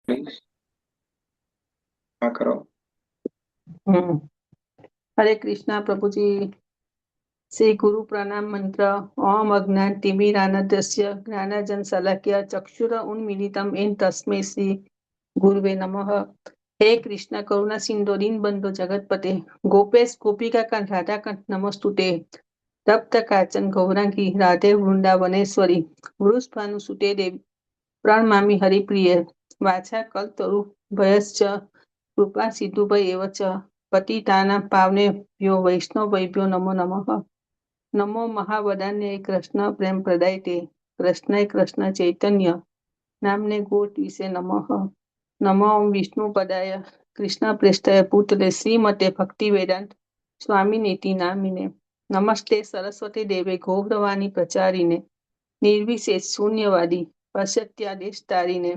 Please. हाँ करो। हम्म। हरे कृष्णा प्रभु जी। श्री गुरु प्रणाम मंत्र। ओम अज्ञान तिमिरानदस्य ज्ञानाजन शलाक्य चक्षुर उन्मीलितम एन तस्मै श्री गुरुवे नमः। हे कृष्ण करुणा सिंधु दीनबंधु जगतपते गोपेश गोपिका कांत राधा कांत नमस्तुते। तप्त कांचन गौरांगी राधे वृंदावनेश्वरी वृषभानुसुते देवी प्रणमामि हरिप्रिये वाचा कल्पतरु भयश्च कृपा सिन्धुभय एव च पतितानां पावनेभ्यो वैष्णवेभ्यो नमो नमः। नमो महावदान्य कृष्ण प्रेम प्रदायते कृष्णाय कृष्ण चैतन्य नामने गोट विषे नमः। नमो विष्णुपदाय कृष्ण प्रेष्ठाय भूतले श्रीमते भक्ति वेदांत स्वामी नीति नामिने नमस्ते सरस्वती देवे गौरवाणी प्रचारिणे निर्विशेष शून्यवादी पाश्चात्यादेश तारिणे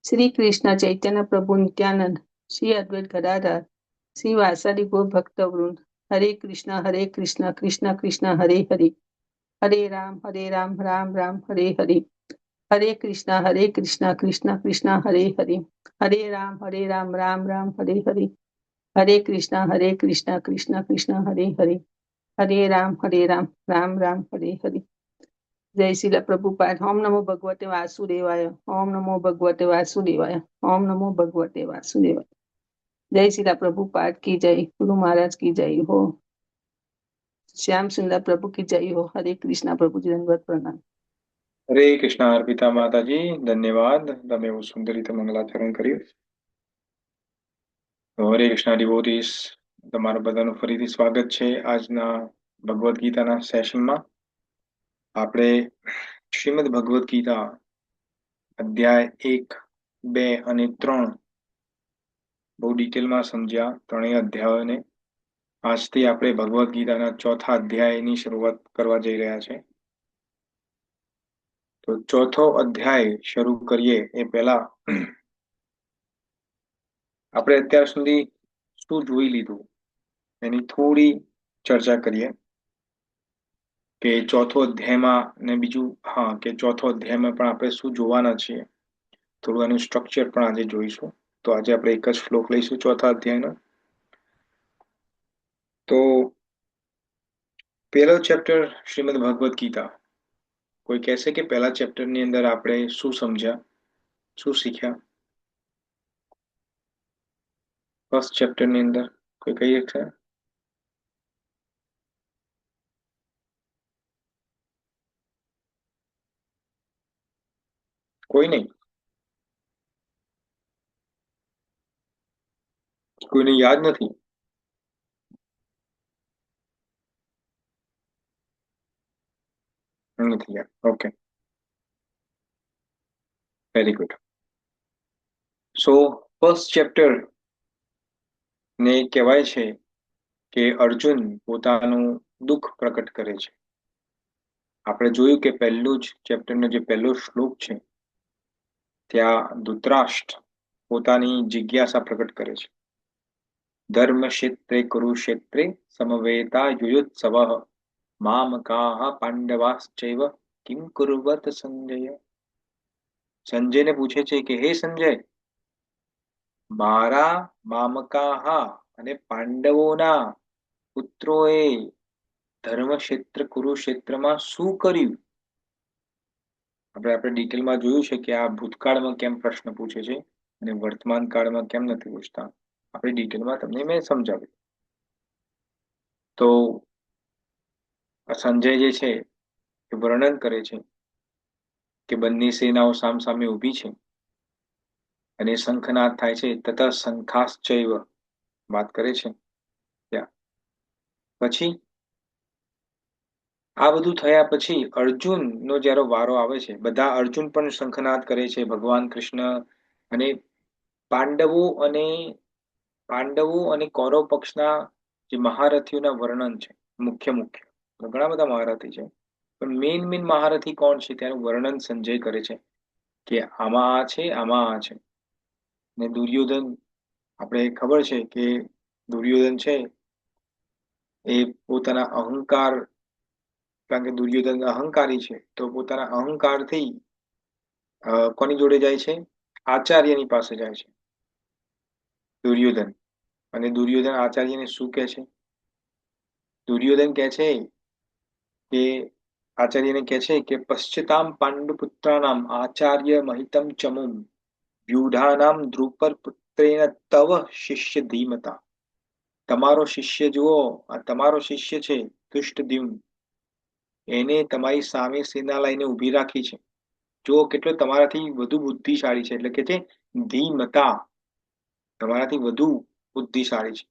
श्री कृष्ण चैतन्य प्रभु नित्यानंद श्री अद्वैत गदाधर श्री वासादि गौर भक्त वृंद हरे कृष्ण कृष्ण कृष्ण हरे हरे हरे राम राम राम हरे हरे हरे कृष्ण कृष्ण कृष्ण हरे हरे हरे राम राम राम हरे हरे हरे कृष्ण कृष्ण कृष्ण हरे हरे हरे राम राम राम हरे हरे। जय श्रील प्रभुपाद। ओम नमो भगवते वासुदेवाय। ओम नमो भगवते वासुदेवाय। ओम नमो भगवते वासुदेवाय। जय श्रील प्रभुपाद की जय। गुरु महाराज की जय हो। श्याम सुंदर प्रभु की जय हो। हरे कृष्णा प्रभु जी दंडवत प्रणाम। हरे कृष्णा अर्पिता माताजी धन्यवाद। તમે એવું સુંદર રીતે મંગલાચરણ કર્યું. તો હરે કૃષ્ણા ડિવોટીસ, તમારા બધાનું ફરીથી સ્વાગત છે આજના ભગવદ્ ગીતાના સેશનમાં. આપણે શ્રીમદ ભગવદ્ ગીતા અધ્યાય 1, 2 અને 3 બહુ ડિટેલમાં સમજ્યા, ત્રણેય અધ્યાયોને. આજથી આપણે ભગવદ્ ગીતાના ચોથા અધ્યાયની શરૂઆત કરવા જઈ રહ્યા છે. તો ચોથો અધ્યાય શરૂ કરીએ એ પહેલા આપણે અત્યાર સુધી શું જોઈ લીધું એની થોડી ચર્ચા કરીએ કે ચોથો અધ્યાયમાં ને બીજું, હા, કે ચોથો અધ્યાયમાં પણ આપણે શું જોવાના છીએ, થોડું એનું સ્ટ્રક્ચર પણ આજે જોઈશું. તો આજે આપણે એક જ શ્લોક લઈશું ચોથા અધ્યાયનો. તો પહેલો ચેપ્ટર શ્રીમદ ભગવદ્ ગીતા. કોઈ કહેશે કે પહેલા ચેપ્ટરની અંદર આપણે શું સમજ્યા, શું શીખ્યા? ફર્સ્ટ ચેપ્ટરની અંદર કોઈ કહી શકશે? કોઈ નહીં? કોઈને યાદ નથી? નથી યાદ. Okay, very good. So first chapter ને કહેવાય છે કે અર્જુન પોતાનું દુઃખ પ્રકટ કરે છે. આપણે જોયું કે પહેલું જ ચેપ્ટરનો જે પહેલો શ્લોક છે ત્યાં ધૃતરાષ્ટ્ર પોતાની જિજ્ઞાસા પ્રકટ કરે છે. ધર્મક્ષેત્રે કુરુક્ષેત્રે સમવેતા યુયુત્સવઃ મામકાઃ પાંડવાશ્ચૈવ કિમ કુર્વત સંજય. સંજયને પૂછે છે કે હે સંજય, મારા મામકાઃ અને પાંડવોના પુત્રોએ ધર્મક્ષેત્ર કુરુક્ષેત્રમાં શું કર્યું? આપણે ડિટેલમાં જોયું છે કે આ ભૂતકાળમાં કેમ પ્રશ્ન પૂછે છે અને વર્તમાન કાળમાં કેમ નથી પૂછતા. આપણે ડિટેલમાં તમને મેં સમજાવ્યું. તો સંજય જે છે એ વર્ણન કરે છે કે બંને સેનાઓ સામસામે ઊભી છે અને શંખનાદ થાય છે. તથા શંખાશ્ચૈવ વાત કરે છે ત્યાં. પછી આ બધું થયા પછી અર્જુનનો જ્યારે વારો આવે છે, બધા અર્જુન પણ શંખનાદ કરે છે, ભગવાન કૃષ્ણ અને પાંડવો અને પાંડવો અને કૌરવ પક્ષના જે મહારથીઓના વર્ણન છે. મુખ્ય મુખ્ય ઘણા બધા મહારથી છે, પણ મેઇન મહારથી કોણ છે તેનું વર્ણન સંજય કરે છે કે આમાં આ છે, આમાં આ છે. ને દુર્યોધન, આપણે ખબર છે કે દુર્યોધન છે એ પોતાના અહંકાર, કારણ કે દુર્યોધન અહંકારી છે, તો પોતાના અહંકારથી કોની જોડે જાય છે? આચાર્યની પાસે જાય છે દુર્યોધન, અને દુર્યોધન આચાર્યને શું કહે છે? દુર્યોધન કહે છે કે આચાર્યને કહે છે કે પશ્ચતામ પાંડુપુત્રાનામ આચાર્ય મહિતમ ચમુમ વ્યુઢાનામ દ્રુપદ પુત્રેણ તવ શિષ્ય ધીમતા. તમારો શિષ્ય જુઓ, આ તમારો શિષ્ય છે દુષ્ટદ્યુમ્ન, એને તમારી સામે સેના લઈને ઊભી રાખી છે. જો કેટલો તમારાથી વધુ બુદ્ધિશાળી છે, એટલે કે છે ધીમતા, તમારાથી વધુ બુદ્ધિશાળી છે.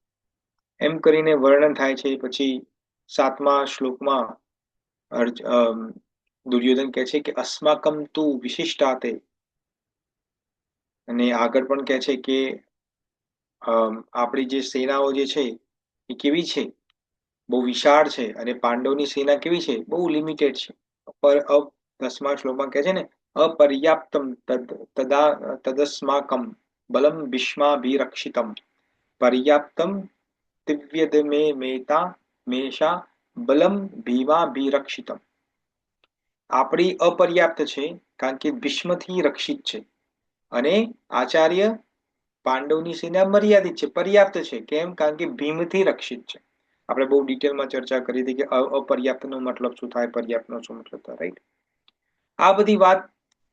એમ કરીને વર્ણન થાય છે. પછી 7મા શ્લોકમાં દુર્યોધન કહે છે કે અસ્માકમ તું વિશિષ્ટાતે, અને આગળ પણ કહે છે કે આપણી જે સેનાઓ જે છે એ કેવી છે, બહુ વિશાળ છે, અને પાંડવની સેના કેવી છે, બહુ લિમિટેડ છે. પર 10મા શ્લોકમાં કહે છે ને અપર્યાપ્તમ તદા તદસ્માકમ બલમ ભીષ્માભિરક્ષિતમ પર્યાપ્તમ દિવ્યદ મે મેતા મેષા બલમ ભીમાભિરક્ષિતમ. આપણી અપર્યાપ્ત છે, કારણ કે ભીષ્મથી રક્ષિત છે, અને આચાર્ય પાંડવની સેના મર્યાદિત છે, પર્યાપ્ત છે. કેમ? કારણ કે ભીમથી રક્ષિત છે. આપણે બહુ ડિટેલમાં ચર્ચા કરી હતી કે અપર્યાપ્તનો મતલબ શું થાય, પર્યાપ્તનો શું મતલબ થાય, રાઈટ? આ બધી વાત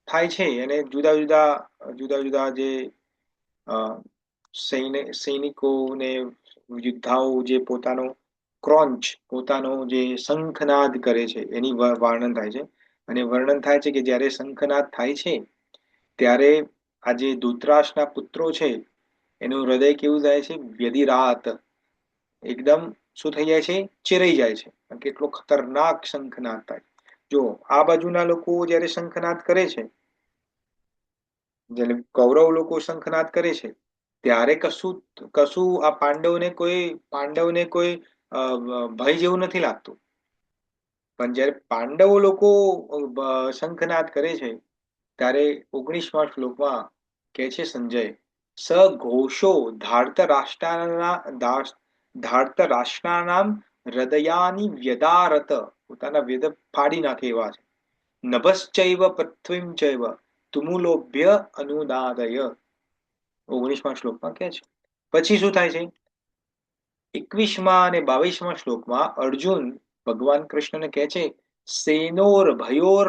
થાય છે, અને જુદા જુદા જુદા જુદા જે સૈનિકોને યોદ્ધાઓ જે પોતાનો ક્રોંચ, પોતાનો જે શંખનાદ કરે છે, એની વર્ણન થાય છે. અને વર્ણન થાય છે કે જ્યારે શંખનાદ થાય છે ત્યારે આ જે ધૃતરાષ્ટ્રના પુત્રો છે એનું હૃદય કેવું થાય છે? વ્યધિરાત, એકદમ શું થઈ જાય છે? ચેરાઈ જાય છે. કેટલો ખતરનાક શંખનાદ થાય. જો આ બાજુના લોકો જયારે શંખનાદ કરે છે, જેને કૌરવ લોકો શંખનાદ કરે છે, ત્યારે કશું કશું આ પાંડવને કોઈ ભય જેવું નથી લાગતું. પણ જયારે પાંડવો લોકો શંખનાદ કરે છે ત્યારે 19મા શ્લોકમાં કે છે સંજય, સ ઘોષો ધાર્તરાષ્ટ્રાનામ હૃદયાની વ્યદારત, પોતાના વેદ ફાડી નાખે એવા છે. નભશ્ચૈવ પૃથ્વીમ ચૈવ તુમુલોભ્ય અનુદાદય, 19મા શ્લોકમાં કે છે. પછી શું થાય છે? 21મા અને 22મા શ્લોકમાં અર્જુન ભગવાન કૃષ્ણને કહે છે સેનોર ભયોર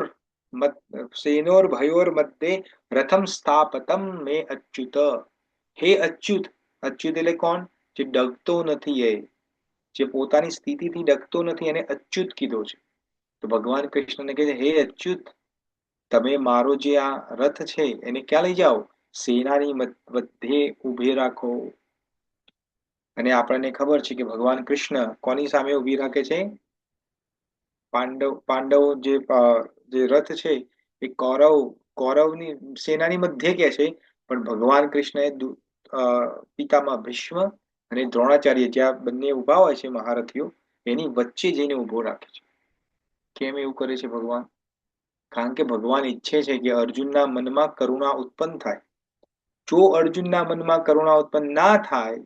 મધ્યે રથમ સ્થાપતમ મે અચ્યુત. હે અચ્યુત, અચ્યુત એટલે કોણ? જે ડગતો નથી, જે પોતાની સ્થિતિથી ડગતો નથી, એને અચ્યુત કીધો છે. તો ભગવાન કૃષ્ણને કહે છે, હે અચ્યુત, તમે મારો જે આ રથ છે એને ક્યાં લઈ જાઓ? સેનાની મધ્યે ઉભે રાખો. અને આપણને ખબર છે કે ભગવાન કૃષ્ણ કોની સામે ઉભી રાખે છે? પાંડવો જે રથ છે એ કૌરવની સેનાની મધ્ય કે છે, પણ ભગવાન કૃષ્ણએ પિતામહ ભીષ્મ અને દ્રોણાચાર્ય જ્યાં બંને ઉભા હોય છે મહારથીઓ, એની વચ્ચે જઈને ઉભો રાખે છે. કેમ એવું કરે છે ભગવાન? કારણ કે ભગવાન ઈચ્છે છે કે અર્જુનના મનમાં કરુણા ઉત્પન્ન થાય. જો અર્જુનના મનમાં કરુણા ઉત્પન્ન ના થાય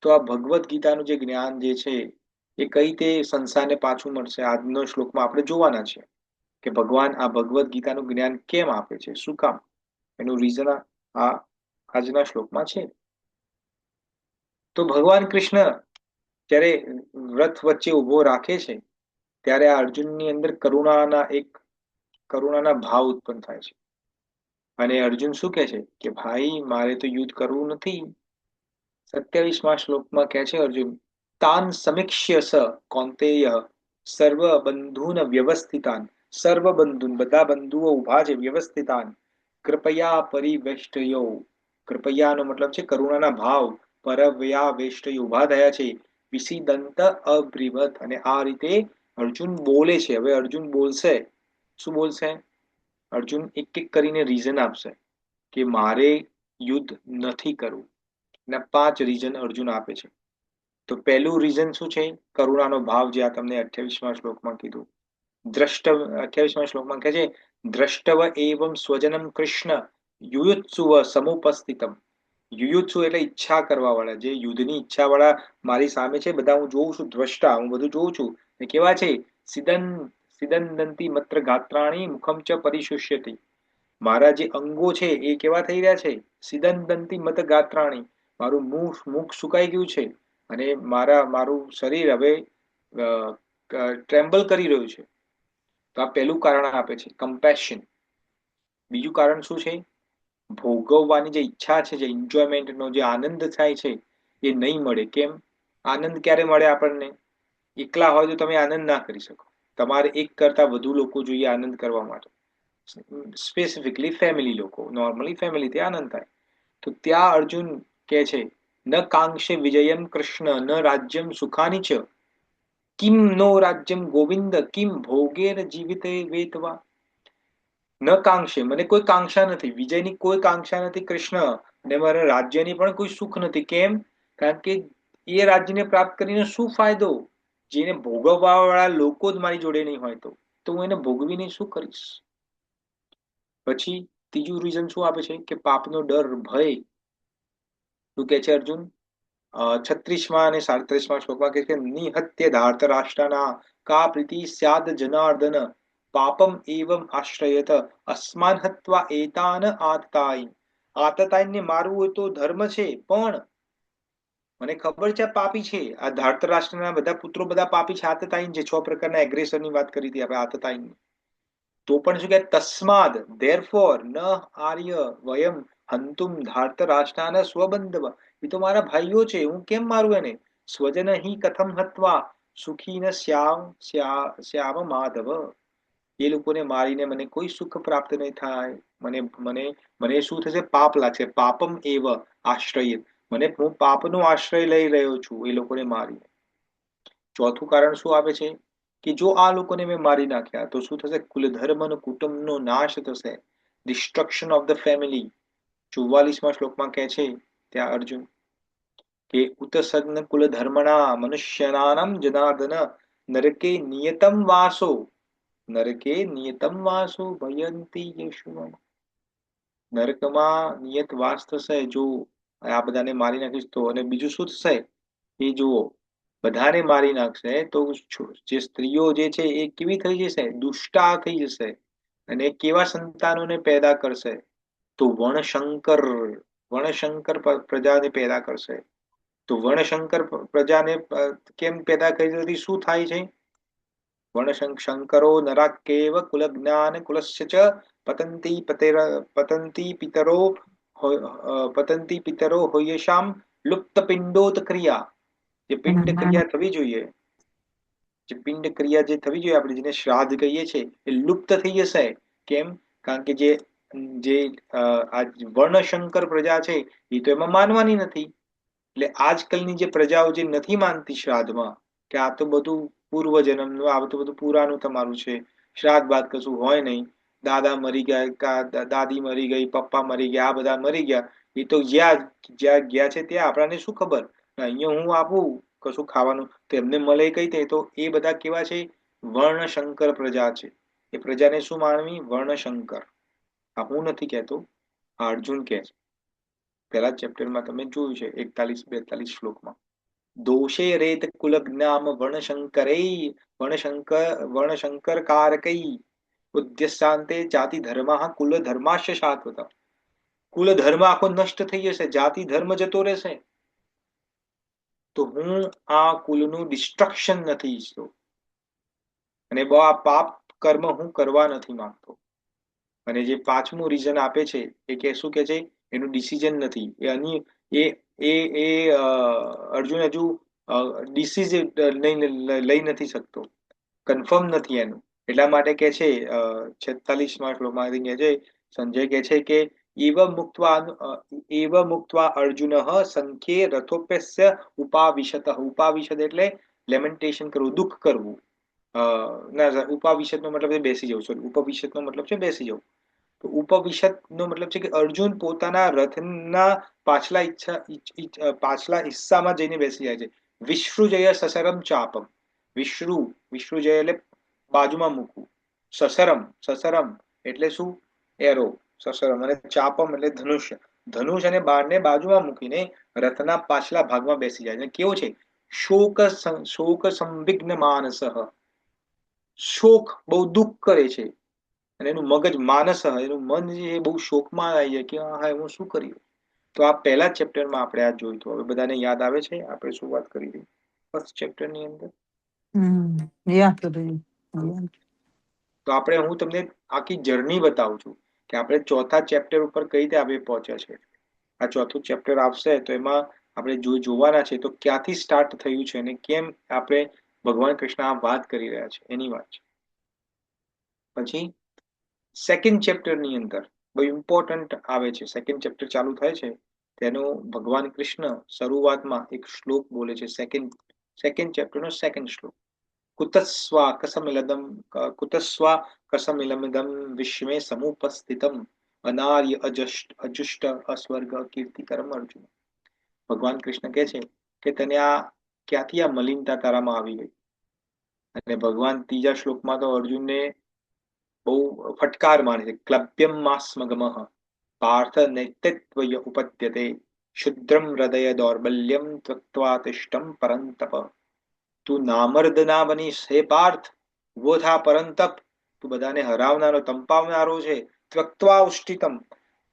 તો આ ભગવદ્ ગીતાનું જે જ્ઞાન જે છે એ કઈ રીતે સંસારને પાછું મળશે? આજનો શ્લોકમાં આપણે જોવાના છે કે ભગવાન આ ભગવદ્ ગીતાનું જ્ઞાન કેમ આપે છે, શું કામ? એનું રીઝન આ આજના શ્લોકમાં છે. તો ભગવાન કૃષ્ણ જ્યારે રથ વચ્ચે ઉભો રાખે છે ત્યારે આ અર્જુનની અંદર કરુણાના ભાવ ઉત્પન્ન થાય છે. અને અર્જુન શું કહે છે કે ભાઈ, મારે તો યુદ્ધ કરવું નથી. 27મા શ્લોકમાં કહે છે અર્જુન, તાન સમીક્ષ્ય સ કૌંતેય સર્વ બંધુન વ્યવસ્થિતાન, સર્વ બંધુન, બધા બંધુઓ ઉભા છે, વ્યવસ્થિતાન કૃપયા પરિવેષ્ટયો. કૃપયાનો મતલબ છે કરુણાના ભાવ. પરવ્યાવેષ્ટયો, ઉભા થયા છે. વિસીદંત અબ્રીવત, અને આ રીતે અર્જુન બોલે છે. હવે અર્જુન બોલશે. શું બોલશે? અર્જુન એક એક કરીને રીઝન આપશે કે મારે યુદ્ધ નથી કરવું. એના 5 રીઝન અર્જુન આપે છે. તો પહેલું રીઝન શું છે? કરુણાનો ભાવ, જે આ તમને 28મા શ્લોકમાં કીધું. 28મા શ્લોકમાં કહે છે, દ્રષ્ટવ એવમ સ્વજનમ કૃષ્ણ યુયુત્સુવ સમુપસ્થિતમ. યુયુત્સુ એટલે ઈચ્છા કરવા વાળા, જે યુદ્ધની ઈચ્છા વાળા મારી સામે છે, બધા હું જોઉં છું, દ્રષ્ટા, હું બધું જોઉં છું. એ કેવા છે? સિદંદંતી મત્ર ગાત્રાણી મુખમ ચ પરિશુષ્યતિ. મારા જે અંગો છે એ કેવા થઈ રહ્યા છે, સિદંતંતી મત ગાત્રાણી, મારું મુખ સુકાઈ ગયું છે, અને મારું શરીર હવે ટ્રેમ્બલ કરી રહ્યું છે. તો આ પહેલું કારણ આપે છે, કમ્પેશન. બીજું કારણ શું છે? ભોગવવાની જે ઈચ્છા છે, જે એન્જોયમેન્ટનો જે આનંદ થાય છે એ નહીં મળે. કેમ? આનંદ ક્યારે મળે આપણને? એકલા હોય તો તમે આનંદ ના કરી શકો. તમારે એક કરતા વધુ લોકો જોઈએ આનંદ કરવા માટે. સ્પેસિફિકલી ફેમિલી લોકો, નોર્મલી ફેમિલીથી આનંદ થાય. તો ત્યાં અર્જુન કે છે, ન કાંક્ષે વિજયમ કૃષ્ણ ન રાજ્યમ સુખાની ચ કિમ નો રાજ્યમ ગોવિંદ કિમ ભોગેર જીવિતે વેતવા. ન કાંક્ષે, મને કોઈ કાંક્ષા નથી, વિજયની કોઈ કાંક્ષા નથી કૃષ્ણ, અને મારા રાજ્યની પણ કોઈ સુખ નથી. કેમ? કારણ કે એ રાજ્યને પ્રાપ્ત કરીને શું ફાયદો? જેને ભોગવવા વાળા લોકો જ મારી જોડે નહીં હોય તો હું એને ભોગવીને શું કરીશ? પછી ત્રીજું રીઝન શું આપે છે કે પાપનો ડર, ભય. શું કે છે અર્જુન? 36માં અને 37માં શ્લોકમાં કહે છે, નિહત્ય ધાર્ત રાષ્ટ્રના કા પ્રીતિ સ્યાદ જનાર્દન પાપમ એવમ આશ્રયત અસ્માન હત્વા એતાન આતતાઈ. આતતાઈને મારવું હોય તો ધર્મ છે, પણ મને ખબર છે આ પાપી છે. આ ધાર્તરાષ્ટ્રના બધા પુત્રો બધા પાપી છે. આતતાઈન છે. 6 પ્રકારના એગ્રેસરની વાત કરી હતી આપણે, આતતાઈન. તો પણ શું કે, તસ્માદ ધેરફોર ન આર્ય વયમ હંતુમ ધાર્ત રાષ્ટ્રાન સ્વબંધવ. એ તો મારા ભાઈઓ છે, હું કેમ મારું એને? સ્વજન હિ કથમ હત્વા સુખી ન શ્યામ માધવ. એ લોકોને મારીને મને કોઈ સુખ પ્રાપ્ત નહીં થાય. મને મને મને શું થશે? પાપ લાગશે. પાપમ એવ આશ્રય, મને હું પાપનો આશ્રય લઈ રહ્યો છું એ લોકોને મારીને. ચોથું કારણ શું આપે છે કે જો આ લોકોને મેં મારી નાખ્યા તો શું થશે? કુલધર્મ અને કુટુંબનો નાશ થશે. Destruction of the family. 44માં શ્લોકમાં કહે છે ત્યાં અર્જુન કે ઉતસગ્ન કુલ ધર્મણા મનુષ્યનાનમ જનાર્દન નરકે નિયતમ વાસો, નરકે નિયતમ વાસો ભયંતી યેષુ. નરકમાં નિયત વાસ થશે જો આ બધાને મારી નાખીશ તો. અને બીજું શું થશે એ જુઓ, બધાને મારી નાખશે તો જે સ્ત્રીઓ જે છે એ કેવી થઈ જશે? દુષ્ટા થઈ જશે. અને કેવા સંતાનોને પેદા કરશે? તો વર્ણશંકર, વર્ણશંકર પ્રજાને પેદા કરશે. તો વર્ણશંકર પ્રજાને કેમ પેદા કરી દીધી? શું થાય છે? વર્ણશંકરો નરાકેવ કુલજ્ઞાન કુલસ્ય ચ પતંતી પિતરો પતંતી પિતરો હોયેશામ લુપ્ત પિંડોત ક્રિયા. જે પિંડ ક્રિયા થવી જોઈએ, જે પિંડ ક્રિયા જે થવી જોઈએ આપણે જેને શ્રાદ્ધ કહીએ છીએ, એ લુપ્ત થઈ જશે. કેમ? કારણ કે જે જે આ વર્ણશંકર પ્રજા છે એ તો એમાં માનવાની નથી. એટલે આજકાલની જે પ્રજાઓ જે નથી માનતી શ્રાદ્ધમાં, કે આ તો બધું પૂર્વ જન્મનું, આ તો બધું પુરાનું તમારું છે, શ્રાદ્ધ બાદ કશું હોય નહીં, દાદા મરી ગયા, દાદી મરી ગઈ, પપ્પા મરી ગયા, આ બધા મરી ગયા, એ તો જ્યાં ગયા છે ત્યાં આપણાને શું ખબર? અહીંયા હું આપું કશું ખાવાનું તો એમને મળે કઈ તે? તો એ બધા કેવા છે? વર્ણશંકર પ્રજા છે. એ પ્રજાને શું માનવી? વર્ણશંકર. આ હું નથી કહેતો, આ અર્જુન કહે છે. પહેલા ચેપ્ટરમાં તમે જોયું છે 41-42 શ્લોકમાં. દોષે રેત કુલ જ્ઞામ વર્ણશંકરે વર્ણશંકર કારકઈ ઉદ્દેશાંતે જાતિ ધર્મ કુલ ધર્માશ્ય શાશ્વત. કુલ ધર્મ આખો નષ્ટ થઈ જશે, જાતિ ધર્મ જતો રહેશે. તો હું આ કુલનું ડિસ્ટ્રક્શન નથી ઈચ્છતો, અને આ પાપ કર્મ હું કરવા નથી માંગતો. અને જે પાંચમું રીઝન આપે છે એ કે શું કે છે? એનું ડિસિઝન નથી. એ એ એ અર્જુન હજુ ડિસિઝન લઈ નથી શકતો, કન્ફર્મ નથી એનું. એટલા માટે કે છે 46માં શ્લોકમાં કહે છે, સંજય કહે છે કે એવ મુક્ત્વા અર્જુન સંખ્યે રથોપ્યસ્ય ઉપાવિશત. ઉપાવિશત એટલે લેમેન્ટેશન કરવું, દુઃખ કરવું. ના, ઉપાવિશત નો મતલબ છે બેસી જવું. સોરી, ઉપવિશત નો મતલબ છે બેસી જવું. તો ઉપવિશત નો મતલબ છે કે અર્જુન પોતાના રથના પાછલા હિસ્સામાં જઈને બેસી જાય છે. વિશ્રુજય સસરમ ચાપમ. વિશ્રુજય એટલે બાજુમાં મૂકવું. સસરમ એટલે શું? એરો. સસરમ. અને ચાપમ એટલે ધનુષ્ય. ધનુષ અને બાણને બાજુમાં મૂકીને રથના પાછલા ભાગમાં બેસી જાય છે. કેવું છે? શોક સંવિઘ્ન માનસ. શોક, બહુ દુઃખ કરે છે. અને એનું મગજ માનસ, એનું મન જે છે એ બહુ શોકમાં આવી જાય કે હા હું શું કર્યું. તો આ પહેલા ચેપ્ટરમાં આપણે આ જોયું હતું. હવે બધાને યાદ આવે છે આપણે શું વાત કરી હતી ફર્સ્ટ ચેપ્ટરની અંદર? યા પ્રભુ. તો આપણે, હું તમને આખી જર્ની બતાવું છું કે આપણે ચોથા ચેપ્ટર ઉપર કઈ રીતે આપણે પહોંચ્યા છે. આ ચોથું ચેપ્ટર આવશે તો એમાં આપણે જોવાના છે તો ક્યાંથી સ્ટાર્ટ થયું છે અને કેમ આપણે ભગવાન કૃષ્ણ આ વાત કરી રહ્યા છે એની વાત છે. પછી સેકન્ડ ચેપ્ટરની અંદર બહુ ઇમ્પોર્ટન્ટ આવે છે. સેકન્ડ ચેપ્ટર ચાલુ થાય છે તેનો ભગવાન કૃષ્ણ શરૂઆતમાં એક શ્લોક બોલે છે. સેકન્ડ ચેપ્ટરનો સેકન્ડ શ્લોક, કુતસ્વા કસમિલદમ કુતસ્વા કસમિલમિદમ વિશ્વે સમુપસ્થિતમ અનાર્ય અજુષ્ટ અસ્વર્ગ કીર્તિકરમ અર્જુન. ભગવાન કૃષ્ણ કહે છે કે તને આ ક્યાંથી આ મલિનતા તારામાં આવી ગઈ. અને ભગવાન ત્રીજા શ્લોકમાં તો અર્જુનને બહુ ફટકાર મારે છે. ક્લબ્યમ માસ્મગમઃ પાર્થ નૈતત્વય ઉપદ્યતે શુદ્રમ હૃદય દૌર્બલ્યમ ત્વક્ત્વા તિષ્ઠમ પરંતપ. તું નામર્દ ના બનીશ હે પાર્થ, ઉભો થા પરંતપ. તું બધાને હરાવનારો તંપાવનારો છે. ત્વક્ત્વા ઉષ્ટિતમ,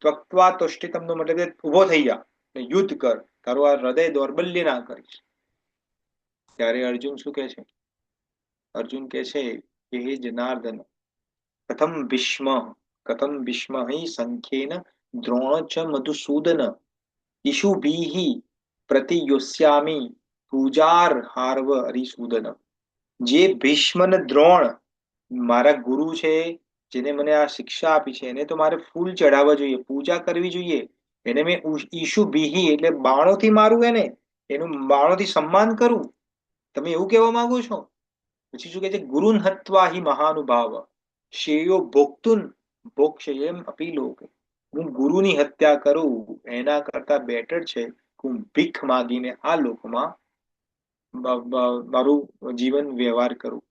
ત્વક્ત્વા તુષ્ટિતમ નો મતલબ ઉભો થઈ જા ને યુદ્ધ કર, તારું આ હૃદય દૌર્બલ્ય ના કરીશ. ત્યારે અર્જુન શું કહે છે? અર્જુન કહે છે કે હે જનાર્દન, કથમ ભીષ્મ કથમ ભીષ્મ સંખ્યેન દ્રોણ ચ મધુસૂદન ઈશુભીઃ પ્રતિયોસ્યામિ પૂજાર હાર્વ હરિસૂદન. જે ભીષ્મ ને દ્રોણ મારા ગુરુ છે, જેને મને આ શિક્ષા આપી છે, એને તો મારે ફૂલ ચડાવવા જોઈએ, પૂજા કરવી જોઈએ. એને મેં ઈશુભીઃ એટલે બાણોથી મારું, એને એનું બાણોથી સન્માન કરું. તમે એવું કહેવા માંગો છો? પછી શું કહે છે? ગુરુન હત્વા હિ મહાનુભાવ શ્રેયો ભોક્તુન ભોક્ષયેમ અપી લોક. હું ગુરુની હત્યા કરું એના કરતા બેટર છે હું ભીખ માગીને આ લોકમાં મારું જીવન વ્યવહાર કરું.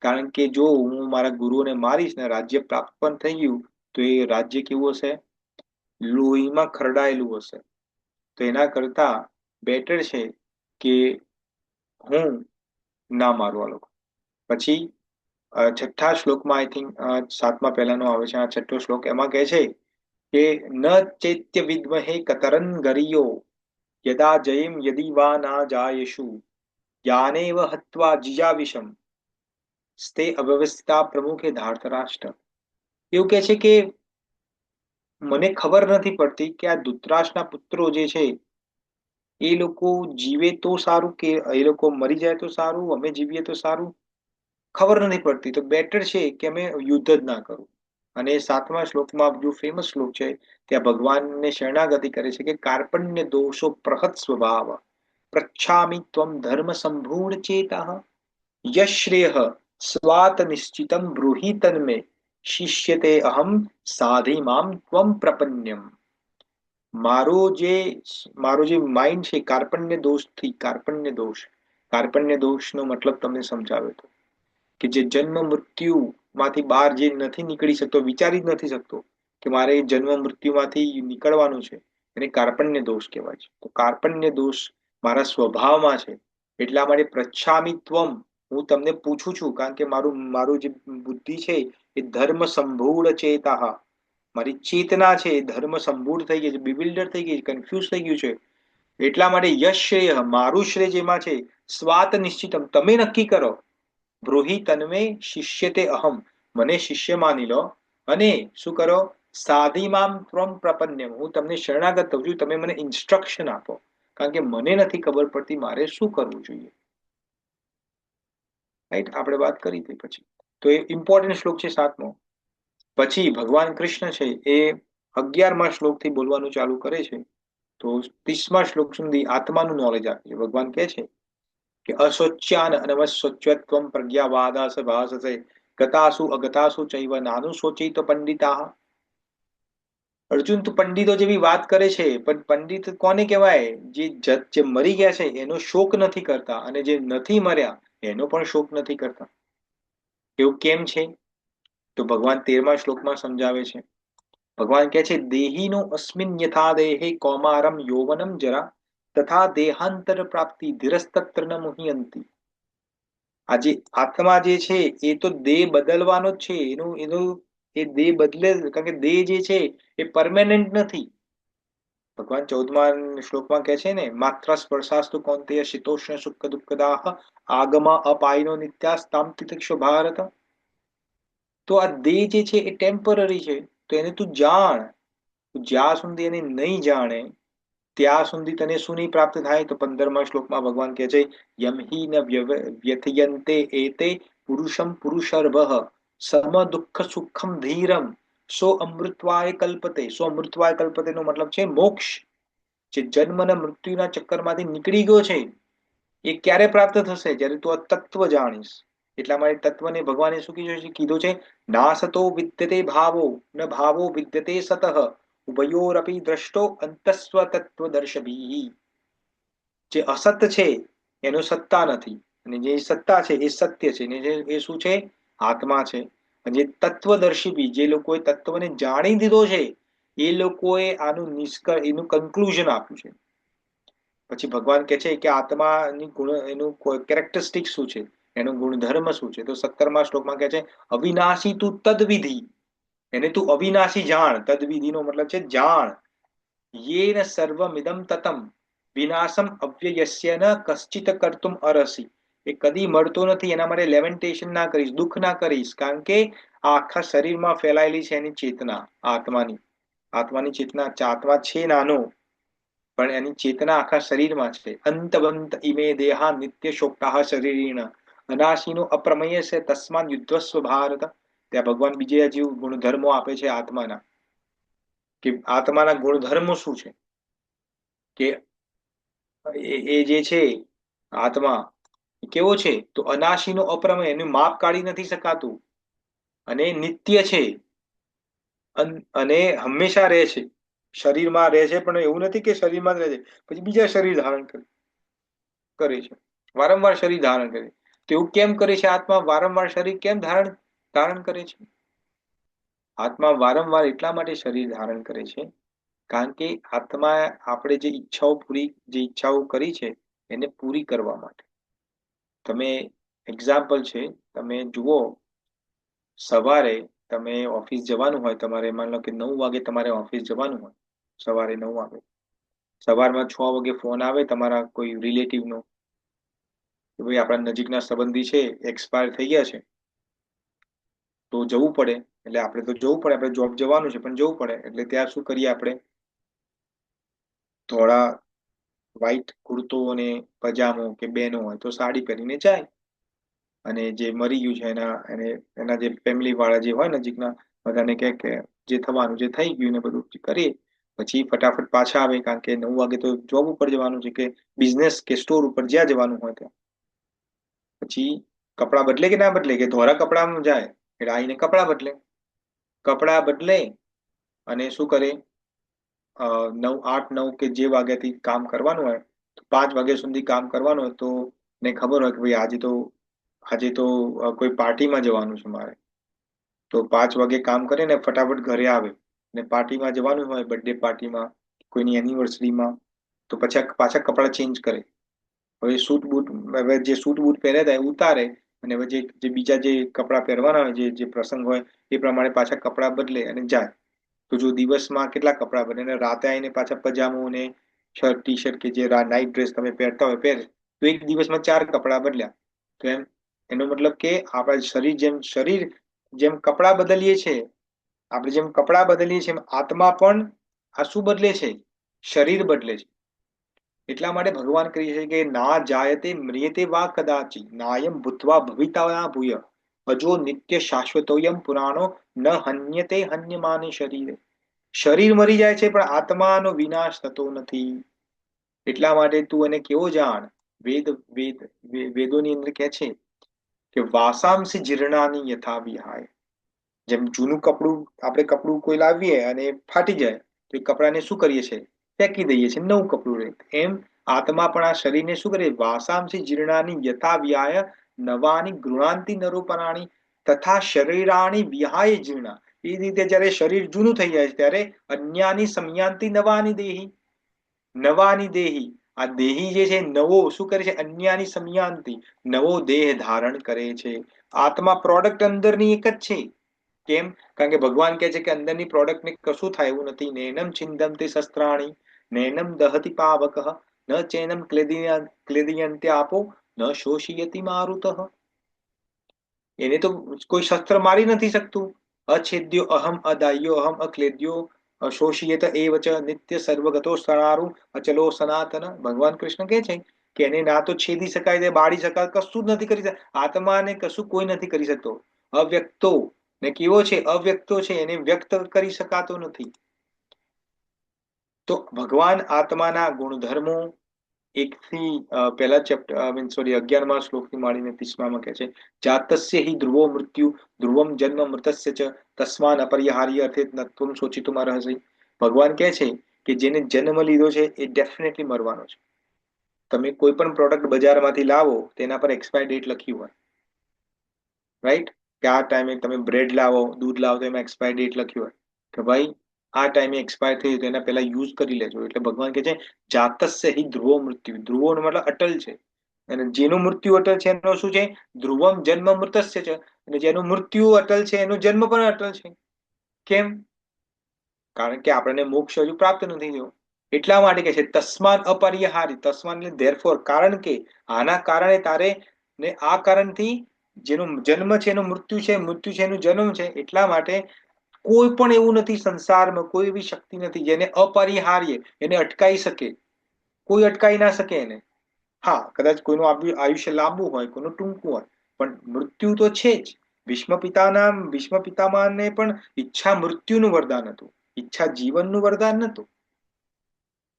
કારણ કે જો હું મારા ગુરુને મારીશ ને રાજ્ય પ્રાપ્ત પણ થઈ ગયું તો એ રાજ્ય કેવું હશે? લોહીમાં ખરડાયેલું હશે. તો એના કરતા બેટર છે કે હું ના મારવા લોકો. પછી છઠ્ઠા શ્લોકમાં, આઈ થિંક સાતમા પહેલાનો આવે છે આ છઠ્ઠો શ્લોક. એમાં કહે છે કે ન ચૈત્ય વિદ્મહે કતરન ગરિયો યદા જયમ યદિ વા ના જાયેશુ યાનેવ હત્વા જીજાવિષમ સ્તે અવ્યવસ્થિતા પ્રમુખે ધાર્તરાષ્ટ્ર. એવું કહે છે કે મને ખબર નથી પડતી કે આ ધૃતરાષ્ટ્રના પુત્રો જે છે એ લોકો જીવે તો સારું કે એ લોકો મરી જાય તો સારું, અમે જીવીએ તો સારું, ખબર નથી પડતી. તો બેટર છે કે અમે યુદ્ધ જ ના કરું. અને સાતમા શ્લોકમાં જો ફેમસ શ્લોક છે ત્યાં ભગવાનને શરણાગતિ કરે છે કે કાર્પણ્ય દોષો પ્રહત સ્વભાવ પ્રચ્છામિ ત્વમ ધર્મ સંભૂઢ ચેતઃ યશ્રેય સ્વાત નિશ્ચિતમ બ્રૂહિ તન્મે શિષ્યતે અહમ સાધિ મામ ત્વમ પ્રપન્યમ. મારો જે માઇન્ડ છે કાર્પણ્ય દોષનો મતલબ તમને સમજાવ્યો હતો કે જે જન્મ મૃત્યુ માંથી બહાર જે નથી નીકળી શકતો, વિચારી જ નથી શકતો કે મારે જન્મ મૃત્યુમાંથી નીકળવાનું છે, એને કાર્પણ્ય દોષ કહેવાય છે. તો કાર્પણ્ય દોષ મારા સ્વભાવમાં છે. એટલા માટે પ્રચ્છામિ ત્વમ, હું તમને પૂછું છું, કારણ કે મારું જે બુદ્ધિ છે એ ધર્મ સંભૂળ ચેતા, મારી ચેતના છે એ ધર્મ સંભૂળ થઈ ગઈ છે, બિવિલ્ડર થઈ ગઈ છે, કન્ફ્યુઝ થઈ ગયું છે. એટલા માટે યશ શ્રેય, મારું શ્રેય જેમાં છે, સ્વાત નિશ્ચિતમ, તમે નક્કી કરો, બ્રૂહિ તન્મે શિષ્યતે અહમ, મને શિષ્ય માની લો, અને શું કરો? સાધિમામ ત્વમ પ્રપન્યમ, હું તમને શરણાગત થઉં છું, તમે મને ઇન્સ્ટ્રક્શન આપો, કારણ કે મને નથી ખબર પડતી મારે શું કરવું જોઈએ. રાઈટ, આપણે વાત કરી હતી. પછી તો એ ઇમ્પોર્ટન્ટ શ્લોક છે સાતમો. પછી ભગવાન કૃષ્ણ છે એ 11મા શ્લોકથી બોલવાનું ચાલુ કરે છે. તો 30મા શ્લોક સુધી આત્માનું નોલેજ આપે છે. ભગવાન કહે છે કે અશોચ્યાન અનવશોચ્યત્વમ પ્રજ્ઞાવાદાસ ભાસસે ગતાસુ અગતાસુ ચૈવ નાનું શોચિત પંડિતા. અર્જુન, તું પંડિતો જેવી વાત કરે છે, પણ પંડિત કોને કહેવાય? જે મરી ગયા છે એનો શોક નથી કરતા, અને જે નથી મર્યા એનો પણ શોક નથી કરતા. એવું કેમ છે? તો ભગવાન 13મા શ્લોકમાં સમજાવે છે. ભગવાન કહે છે દેહીનો અસ્મિન યથા દેહે કૌમારમ યૌવનમ જરા તથા દેહાંતર પ્રાપ્તિ ધીરસ્તત્ર ન મુહ્યંતી. આ જે આત્મા જે છે એ તો દેહ બદલવાનો જ છે, એનું એ દેહ બદલે, કારણ કે દેહ જે છે એ પરમેનન્ટ નથી. ભગવાન 14મા શ્લોકમાં કહે છે ને, માત્ર સ્પર્શાસ્તુ કૌંતેય શીતોષ્ણ સુખ દુઃખદાહ આગમા અપાયનો નિત્યાસ્તામ તિતિક્ષુ ભારત. તો આ દેહ જે છે એ ટેમ્પરરી છે, તો એને તું જાણ. જ્યાં સુધી એને નહીં જાણે ત્યાં સુધી તને શું નહીં પ્રાપ્ત થાય? તો 15મા શ્લોકમાં ભગવાન કહે છે, યમ હિ ન વ્યથયન્તે એતે પુરુષમ પુરુષર્ભઃ સમ દુઃખ સુખમ ધીરમ સો અમૃતવાય કલ્પતે. સો અમૃતવાય કલ્પતે નો મતલબ છે મોક્ષ. જે જન્મ અને મૃત્યુના ચક્કરમાંથી નીકળી ગયો છે એ ક્યારે પ્રાપ્ત થશે? જ્યારે તું આ તત્વ જાણીશ. એટલા માટે તત્વને ભગવાને શું કીધું છે? નાસતો વિદ્યતે ભાવો ન ભાવો વિદ્યતે સતઃ ઉભયોરપી દ્રષ્ટો અંતસ્વ તત્વદર્શભી. જે અસત છે એનો સત્તા નથી, અને જે સત્તા છે એ સત્ય છે, ને એ શું છે? આત્મા છે. અને જે તત્વદર્શી બી, જે લોકોએ તત્વને જાણી દીધો છે, એ લોકોએ આનું નિષ્કર્ષ, એનું કન્ક્લુઝન આપ્યું છે. પછી ભગવાન કહે છે કે આત્માની ગુણ, એનું કેરેક્ટરિસ્ટિક શું છે, એનો ગુણધર્મ શું છે? તો 17મા શ્લોકમાં કહે છે, અવિનાશી તું તદવિધિ. એને તું અવિનાશી જાણ. તદવિધિ નો મતલબ છે જાણ. યેન સર્વમિદમ તતમ વિનાશમ અવ્યયસ્ય ન કશ્ચિત કર્તુમ અરસી. એ કદી મળતો નથી, એના માટે લેમેન્ટેશન ના કરીશ, દુઃખ ના કરીશ, કારણ કે આ આખા શરીરમાં ફેલાયેલી છે એની ચેતના, આત્માની. આત્માની ચેતના, આત્મા છે નાનો, પણ એની ચેતના આખા શરીરમાં છે. અંતવંત ઇમે દેહા નિત્ય શોક્તા શરીરીણ અનાશીનો અપ્રમેય છે તસ્માન યુદ્ધસ્વ ભારત. ત્યાં ભગવાન બીજે હજી ગુણધર્મો આપે છે આત્માના, કે આત્માના ગુણધર્મો શું છે, કે એ જે છે આત્મા કેવો છે? તો અનાશીનો અપ્રમેય, એનું માપ કાઢી નથી શકાતું, અને નિત્ય છે, અને હંમેશા રહે છે. શરીરમાં રહે છે, પણ એવું નથી કે શરીરમાં જ રહે છે પછી બીજા શરીર ધારણ કરે છે, વારંવાર શરીર ધારણ કરે. તો એવું કેમ કરે છે આત્મા? વારંવાર શરીર કેમ ધારણ કરે છે? આત્મા વારંવાર એટલા માટે શરીર ધારણ કરે છે, કારણ કે આત્મા આપણે જે ઈચ્છાઓ કરી છે એને પૂરી કરવા માટે. તમે એક્ઝામ્પલ છે, તમે જુઓ, સવારે તમે ઓફિસ જવાનું હોય, તમારે માની લો કે 9 વાગે તમારે ઓફિસ જવાનું હોય, સવારે 9 વાગે. સવારમાં 6 વાગે ફોન આવે તમારા કોઈ રિલેટિવનો, કે ભાઈ આપણા નજીકના સંબંધી છે, એક્સપાયર થઈ ગયા છે, તો જવું પડે. એટલે આપણે તો જવું પડે, આપણે જોબ જવાનું છે પણ જવું પડે. એટલે ત્યાં શું કરીએ આપણે? ધોળા વ્હાઈટ કુર્તો અને પજામો, કે બેનો હોય તો સાડી પહેરીને જાય, અને જે મરી ગયું છે એના જે ફેમિલી વાળા જે હોય નજીકના, બધાને કહે કે જે થવાનું જે થઈ ગયું, ને બધું કરીએ. પછી ફટાફટ પાછા આવે, કારણ કે 9 વાગે તો જોબ ઉપર જવાનું છે, કે બિઝનેસ કે સ્ટોર ઉપર જ્યાં જવાનું હોય ત્યાં. પછી કપડા બદલે કે ના બદલે? કે ધોળા કપડામાં જાય, એટલે આવીને કપડા બદલે. કપડા બદલે અને શું કરે? 8, 9 કે જે વાગ્યાથી કામ કરવાનું હોય, તો 5 વાગ્યા સુધી કામ કરવાનું હોય, તો ને ખબર હોય કે ભાઈ આજે તો કોઈ પાર્ટીમાં જવાનું છે મારે, તો 5 વાગે કામ કરે ને ફટાફટ ઘરે આવે, ને પાર્ટીમાં જવાનું હોય, બર્થડે પાર્ટીમાં, કોઈની એનિવર્સરીમાં, તો પછી પાછા કપડા ચેન્જ કરે. હવે સૂટ બૂટ, હવે જે સૂટ બૂટ પહેર્યા હતા એ ઉતારે, અને હવે જે બીજા જે કપડાં પહેરવાના હોય, જે પ્રસંગ હોય એ પ્રમાણે પાછા કપડાં બદલે અને જાય. તો જો દિવસમાં કેટલા કપડાં બને, અને રાતે આવીને પાછા પજામો ને શર્ટ ટી શર્ટ, કે જે નાઇટ ડ્રેસ તમે પહેરતા હોય પહેરે, તો એક દિવસમાં 4 કપડાં બદલ્યા. તો એનો મતલબ કે આપણા શરીર જેમ કપડાં બદલીએ છે, આપણે જેમ કપડાં બદલીએ છીએ, એમ આત્મા પણ આ શું બદલે છે? શરીર બદલે છે. એટલા માટે ભગવાન કહે છે કે ના જાયતે મ્રિયતે વા કદાચિ નાયમ ભૂત્વા ભવિતા ભૂય અજો નિત્ય શાશ્વતોયમ પુરાણો ન હન્યતે હન્યમાને શરીરે. શરીર મરી જાય છે પણ આત્માનો વિનાશ થતો નથી. એટલા માટે તું એને કેવો જાણ? વેદોની અંદર કે છે કે વાસાંસી જીર્ણાની યથા વિહાય. જેમ જૂનું કપડું, આપણે કપડું કોઈ લાવીએ અને ફાટી જાય, તો એ કપડાને શું કરીએ છીએ? ફેંકી દઈએ છીએ, નવું કપડું રહે. એમ આત્મા પણ આ શરીરને શું કરે? વાસાંસી જીર્ણાની યથા વિહાય નવાની ગૃણાંતિ નરોપરાણી તથા શરીરાણી વિહાય જીર્ણા. એ રીતે જયારે શરીર જૂનું થઈ જાય છે, ત્યારે અન્યાની સમયાંતિ નવાની દેહી. નવાની દેહી, આ દેહી જે છે નવો શું કરે છે? અન્યાની સમયાંતિ, નવો દેહ ધારણ કરે છે. આત્મા પ્રોડક્ટ અંદરની એક જ છે, કેમ? કારણ કે ભગવાન કહે છે કે અંદરની પ્રોડક્ટ ને કશું થાય એવું નથી. નૈનમ છિંદમ તે શસ્ત્રાણી નૈનમ દહતિ પાવકઃ ન ચૈનમ ક્લેદયંતે આપો ન શોષયતિ મારુતઃ. એને તો કોઈ શસ્ત્ર મારી નથી શકતું. અછેદ્યો અહમ અદાય્યો અહમ અક્લેદ્યો શોષિયેત એવ ચ નિત્ય સર્વગતો સનારુ અચલો સનાતન. ભગવાન કૃષ્ણ કહે છે કે એને ના તો છેદી શકાય ને બાળી શકાય, કશું જ નથી કરી શકતા. આત્માને કશું કોઈ નથી કરી શકતો. અવ્યક્તો ને કેવો છે? અવ્યક્તો છે, એને વ્યક્ત કરી શકાતો નથી. તો ભગવાન આત્માના ગુણધર્મો એકથી પહેલા ચેપ્ટર સોરી 11મા શ્લોકથી માંડીને 30માં કહે છે જાતસ્ય હિ ધ્રુવો મૃત્યુ ધ્રુવમ જન્મ મૃતસ્ય ચ તસ્માન અપરિહાર્ય અર્થે નત્વમ શોચિતુમ અર્હસી. ભગવાન કહે છે કે જેને જન્મ લીધો છે એ ડેફિનેટલી મરવાનો છે. તમે કોઈ પણ પ્રોડક્ટ બજારમાંથી લાવો તેના પર એક્સપાયર ડેટ લખી હોય, રાઈટ? કે આ ટાઈમે તમે બ્રેડ લાવો, દૂધ લાવો તો એમાં એક્સપાયર ડેટ લખી હોય કે ભાઈ આ ટાઈમે એક્સપાયર થઈ તો એના પહેલા યુઝ કરી લેજો. એટલે ભગવાન કહે છે જાતસ્ય હિ ધ્રુવો મૃત્યુ. ધ્રુવો મતલબ અટલ છે, અને જેનું મૃત્યુ અટલ છે એનો શું છે? ધ્રુવમ જન્મ મૃતસ્ય છે. અને જેનું મૃત્યુ અટલ છે એનો જન્મ પણ અટલ છે. કેમ? કારણ કે આપણને મોક્ષ હજુ પ્રાપ્ત નથી થયો. એટલા માટે કે છે તસ્માન અપરિહારી. તસ્માન એટલે ધેરફોર, કારણ કે આના કારણે તારે ને આ કારણથી જેનો જન્મ છે એનો મૃત્યુ છે, મૃત્યુ છે એનો જન્મ છે. એટલા માટે કોઈ પણ એવું નથી સંસારમાં, કોઈ એવી શક્તિ નથી જેને અપરિહાર્ય, એને અટકાઈ શકે. કોઈ અટકાઈ ના શકે એને. હા, કદાચ કોઈનું આયુષ્ય લાંબુ હોય, કોઈનું ટૂંકું હોય, પણ મૃત્યુ તો છે જ. ભીષ્મ પિતામહને પણ ઈચ્છા મૃત્યુનું વરદાન હતું, ઈચ્છા જીવનનું વરદાન નતું.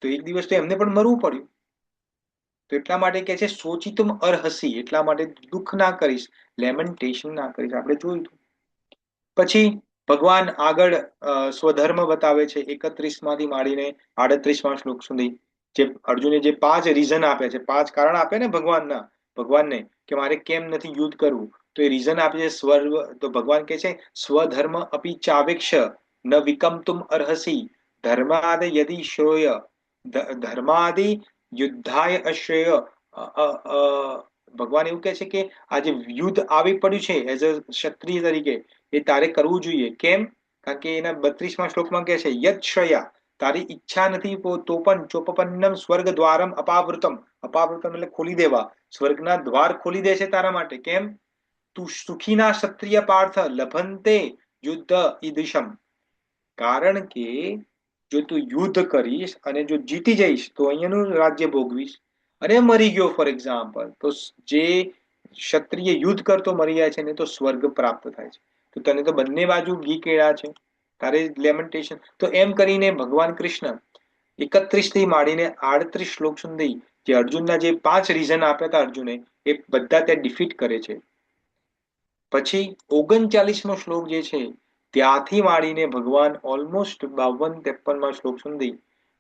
તો એક દિવસ તો એમને પણ મરવું પડ્યું. તો એટલા માટે કે છે શોચિતુમ અર્હસી. એટલા માટે દુઃખ ના કરીશ, લેમેન્ટેશન ના કરીશ. આપણે જોયું. પછી ભગવાન આગળ સ્વધર્મ બતાવે છે 31માંથી માંડીને 38મા શ્લોક સુધી. જે અર્જુને જે 5 રીઝન આપ્યા છે, 5 કારણ આપે ને ભગવાનને કે મારે કેમ નથી યુદ્ધ કરવું, તો એ રીઝન આપે છે તો ભગવાન કહે છે સ્વધર્મ અપી ચાવેક્ષ ન વિકમ્તુમ અર્હસી ધર્માદ યદિ શ્રેય ધર્માદિ યુદ્ધાય અશ્રેય. ભગવાન એવું કહે છે કે આ જે યુદ્ધ આવી પડ્યું છે એઝ અ ક્ષત્રિય તરીકે, એ તારે કરવું જોઈએ. કેમ? કારણ કે એના 32મા શ્લોકમાં કહે છે યદ શ્રયા, તારી ઈચ્છા નથી તો પણ ચોપપન્નમ સ્વર્ગ દ્વારમ અપાવૃતમ. અપાવૃતમ એટલે ખોલી દેવા. સ્વર્ગના દ્વાર ખોલી દે છે તારા માટે. કેમ? તું સુખીના ક્ષત્રિય પાર્થ લભંતે યુદ્ધ ઈદિશમ. કારણ કે જો તું યુદ્ધ કરીશ અને જો જીતી જઈશ તો અહીંયાનું રાજ્ય ભોગવીશ. અને મરી ગયો ફોર એક્ઝામ્પલ, તો જે ક્ષત્રિય યુદ્ધ કરતો મરી જાય છે ને તો સ્વર્ગ પ્રાપ્ત થાય છે. તો તને તો બંને બાજુ ઘી કેળા છે, તારે લેમેન્ટેશન. તો એમ કરીને ભગવાન કૃષ્ણ 31 થી માંડીને 38 શ્લોક સુધી જે અર્જુનના જે 5 રીઝન આપ્યા હતા અર્જુને, એ બધા ત્યાં ડિફીટ કરે છે. પછી 39મો શ્લોક જે છે ત્યાંથી માંડીને ભગવાન ઓલમોસ્ટ 52-53મા શ્લોક સુધી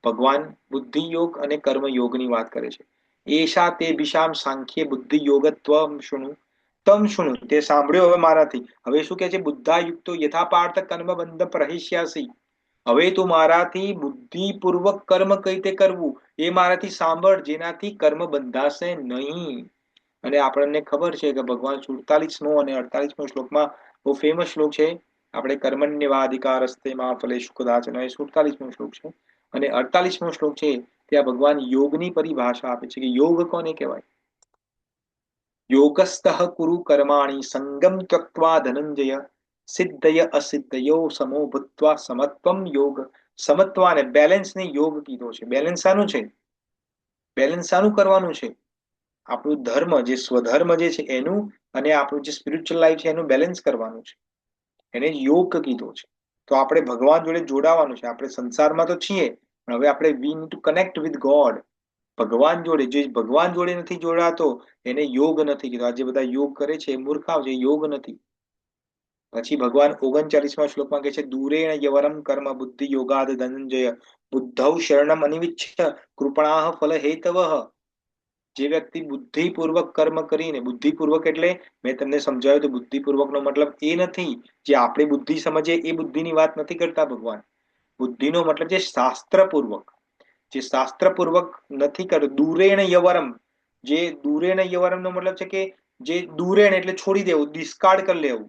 ભગવાન બુદ્ધિ યોગ અને કર્મ યોગની વાત કરે છે. એશા તે બિશામ સાંખ્ય બુદ્ધિ યોગત્વમ શુણુ તમ શુણુ. તે સાંભળ્યો હવે મારાથી. હવે શું કે છે? બુદ્ધાયુક્તો યથા પાર્થ કર્મ બંધ પ્રહિષ્યાસી. હવે તું મારાથી બુદ્ધિપૂર્વક કર્મ કઈ રીતે કરવું એ મારાથી સાંભળ, જેનાથી કર્મ બંધાશે નહીં. અને આપણને ખબર છે કે ભગવાન 47મો અને 48મો શ્લોકમાં બહુ ફેમસ શ્લોક છે. આપણે કર્મણ્યવાધિકારસ્તે મા ફલેષુ કદાચન, એ 47મો શ્લોક છે. અને 48મો શ્લોક છે ત્યાં ભગવાન યોગની પરિભાષા આપે છે કે યોગ કોને કહેવાય. યોગસ્તઃ કુરુ કર્માણી સંગમ ત્યક્ત્વા ધનંજય સિદ્ધય અસિદ્ધયો સમો ભૂત્વા સમત્વમ યોગ. સમત્વાને બેલેન્સને યોગ કીધો છે. બેલેન્સ શાનું છે? બેલેન્સ શાનું કરવાનું છે? આપણું ધર્મ જે સ્વધર્મ જે છે એનું અને આપણું જે સ્પિરિચ્યુઅલ લાઈફ છે એનું બેલેન્સ કરવાનું છે. એને યોગ કીધો છે. તો આપણે ભગવાન જોડે જોડાવાનું છે. આપણે સંસારમાં તો છીએ પણ હવે આપણે we need to connect with God. ભગવાન જોડે, જે ભગવાન જોડે નથી જોડાતો એને યોગ નથી કીધો. આ જે બધા યોગ કરે છે એ મૂર્ખાવ છે, યોગ નથી. પછી ભગવાન 39મા શ્લોકમાં કહે છે દૂરેણ યવરમ કર્મ બુદ્ધિ યોગાદ ધનંજય બુદ્ધૌ શરણમ અનિવિચ્છ કૃપણાહ ફલ હેતવઃ. જે વ્યક્તિ બુદ્ધિપૂર્વક કર્મ કરીને, બુદ્ધિપૂર્વક એટલે મેં તમને સમજાવ્યું તો બુદ્ધિપૂર્વકનો મતલબ એ નથી જે આપણે બુદ્ધિ સમજીએ એ બુદ્ધિની વાત નથી કરતા ભગવાન. બુદ્ધિનો મતલબ છે શાસ્ત્રપૂર્વક. જે શાસ્ત્રપૂર્વક નથી કરતું. દૂરેણ યવરમ, જે દૂરેણ યવરમ નો મતલબ છે કે જે દૂરેણ એટલે છોડી દેવું, ડિસ્કાર્ડ કરી લેવું.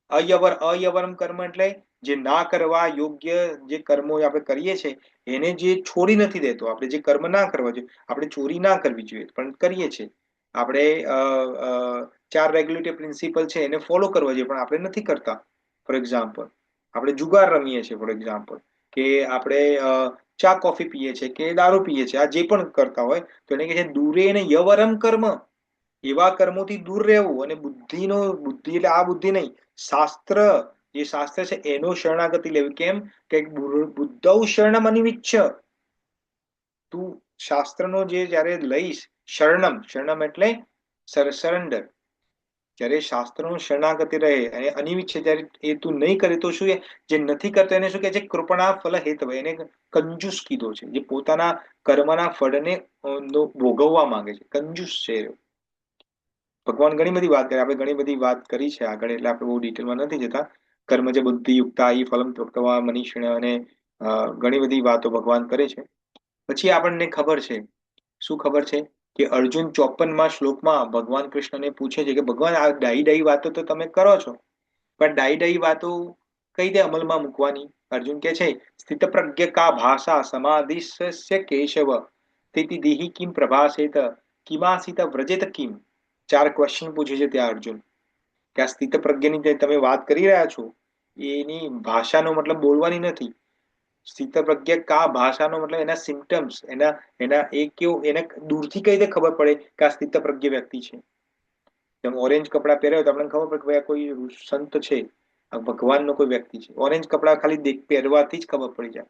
અયવરમ કર્મ એટલે જે ના કરવા યોગ્ય જે કર્મો આપણે કરીએ છીએ એને જે છોડી નથી દેતો. આપણે જે કર્મ ના કરવા જોઈએ, આપણે ચોરી ના કરવી જોઈએ પણ કરીએ છીએ. આપણે ચાર રેગ્યુલેટરી પ્રિન્સિપલ છે એને ફોલો કરવા જોઈએ પણ આપણે નથી કરતા. ફોર એક્ઝામ્પલ, આપણે જુગાર રમીએ છીએ, ફોર એક્ઝામ્પલ, કે આપણે ચા કોફી પીએ છીએ કે દારૂ પીએ છીએ, આ જે પણ કરતા હોય તો એને કહે છે દૂરે ને યવરમ કર્મ. એવા કર્મોથી દૂર રહેવું. અને બુદ્ધિનો, બુદ્ધિ એટલે આ બુદ્ધિ નહીં, શાસ્ત્ર, જે શાસ્ત્ર છે એનો શરણાગતિ લેવી. કેમ કે બુદ્ધૌ શરણમ અનિવિચ્છ. તું શાસ્ત્રનો જે જયારે લઈશ, શરણમ, શરણમ એટલે સરેન્ડર, જયારે શાસ્ત્રનું શરણાગતિ રહે અને અનિવિચ્છ ત્યારે એ તું નહીં કરે તો શું? જે નથી કરતો એને શું કહે છે? કૃપણા ફલ હેતવ, એને કંજૂસ કીધો છે. જે પોતાના કર્મના ફળને ભોગવવા માંગે છે, કંજૂસ છે. ભગવાન ઘણી બધી વાત કરી, આપણે ઘણી બધી વાત કરી છે આગળ, એટલે આપણે બહુ ડિટેલમાં નથી જતા. કર્મ જે બુદ્ધિ યુક્તા ઈ ફલમ ત્યક્તવા મનીષિણ, અને ઘણી બધી વાતો ભગવાન કરે છે. પછી આપણને ખબર છે, શું ખબર છે? કે અર્જુન 54માં શ્લોકમાં ભગવાન કૃષ્ણને પૂછે છે કે ભગવાન આ ડાઈ ડાઈ વાતો તો તમે કરો છો, પણ ડાઈ ડાઈ વાતો કઈ રીતે અમલમાં મૂકવાની? અર્જુન કે છે સ્થિત પ્રજ્ઞ કા ભાષા સમાધિસ્ય કેશવ સ્થિતિ દેહી કિમ પ્રભાસેત કિમાસિત વ્રજેત કિમ. ચાર ક્વેશ્ચન પૂછે છે ત્યાં અર્જુન, કે આ સ્થિત પ્રજ્ઞની જે તમે વાત કરી રહ્યા છો એની ભાષાનો મતલબ બોલવાની નથી. સ્થિત પ્રજ્ઞ કા ભાષાનો મતલબ એના સિમ્ટમ્સ, એના એના એ કેવું, એને દૂરથી કઈ રીતે ખબર પડે કે આ સ્થિત પ્રજ્ઞ વ્યક્તિ છે? જેમ ઓરેન્જ કપડા પહેર્યા હોય તો આપણને ખબર પડે કે ભાઈ આ કોઈ સંત છે, આ ભગવાનનો કોઈ વ્યક્તિ છે. ઓરેન્જ કપડા ખાલી પહેરવાથી જ ખબર પડી જાય.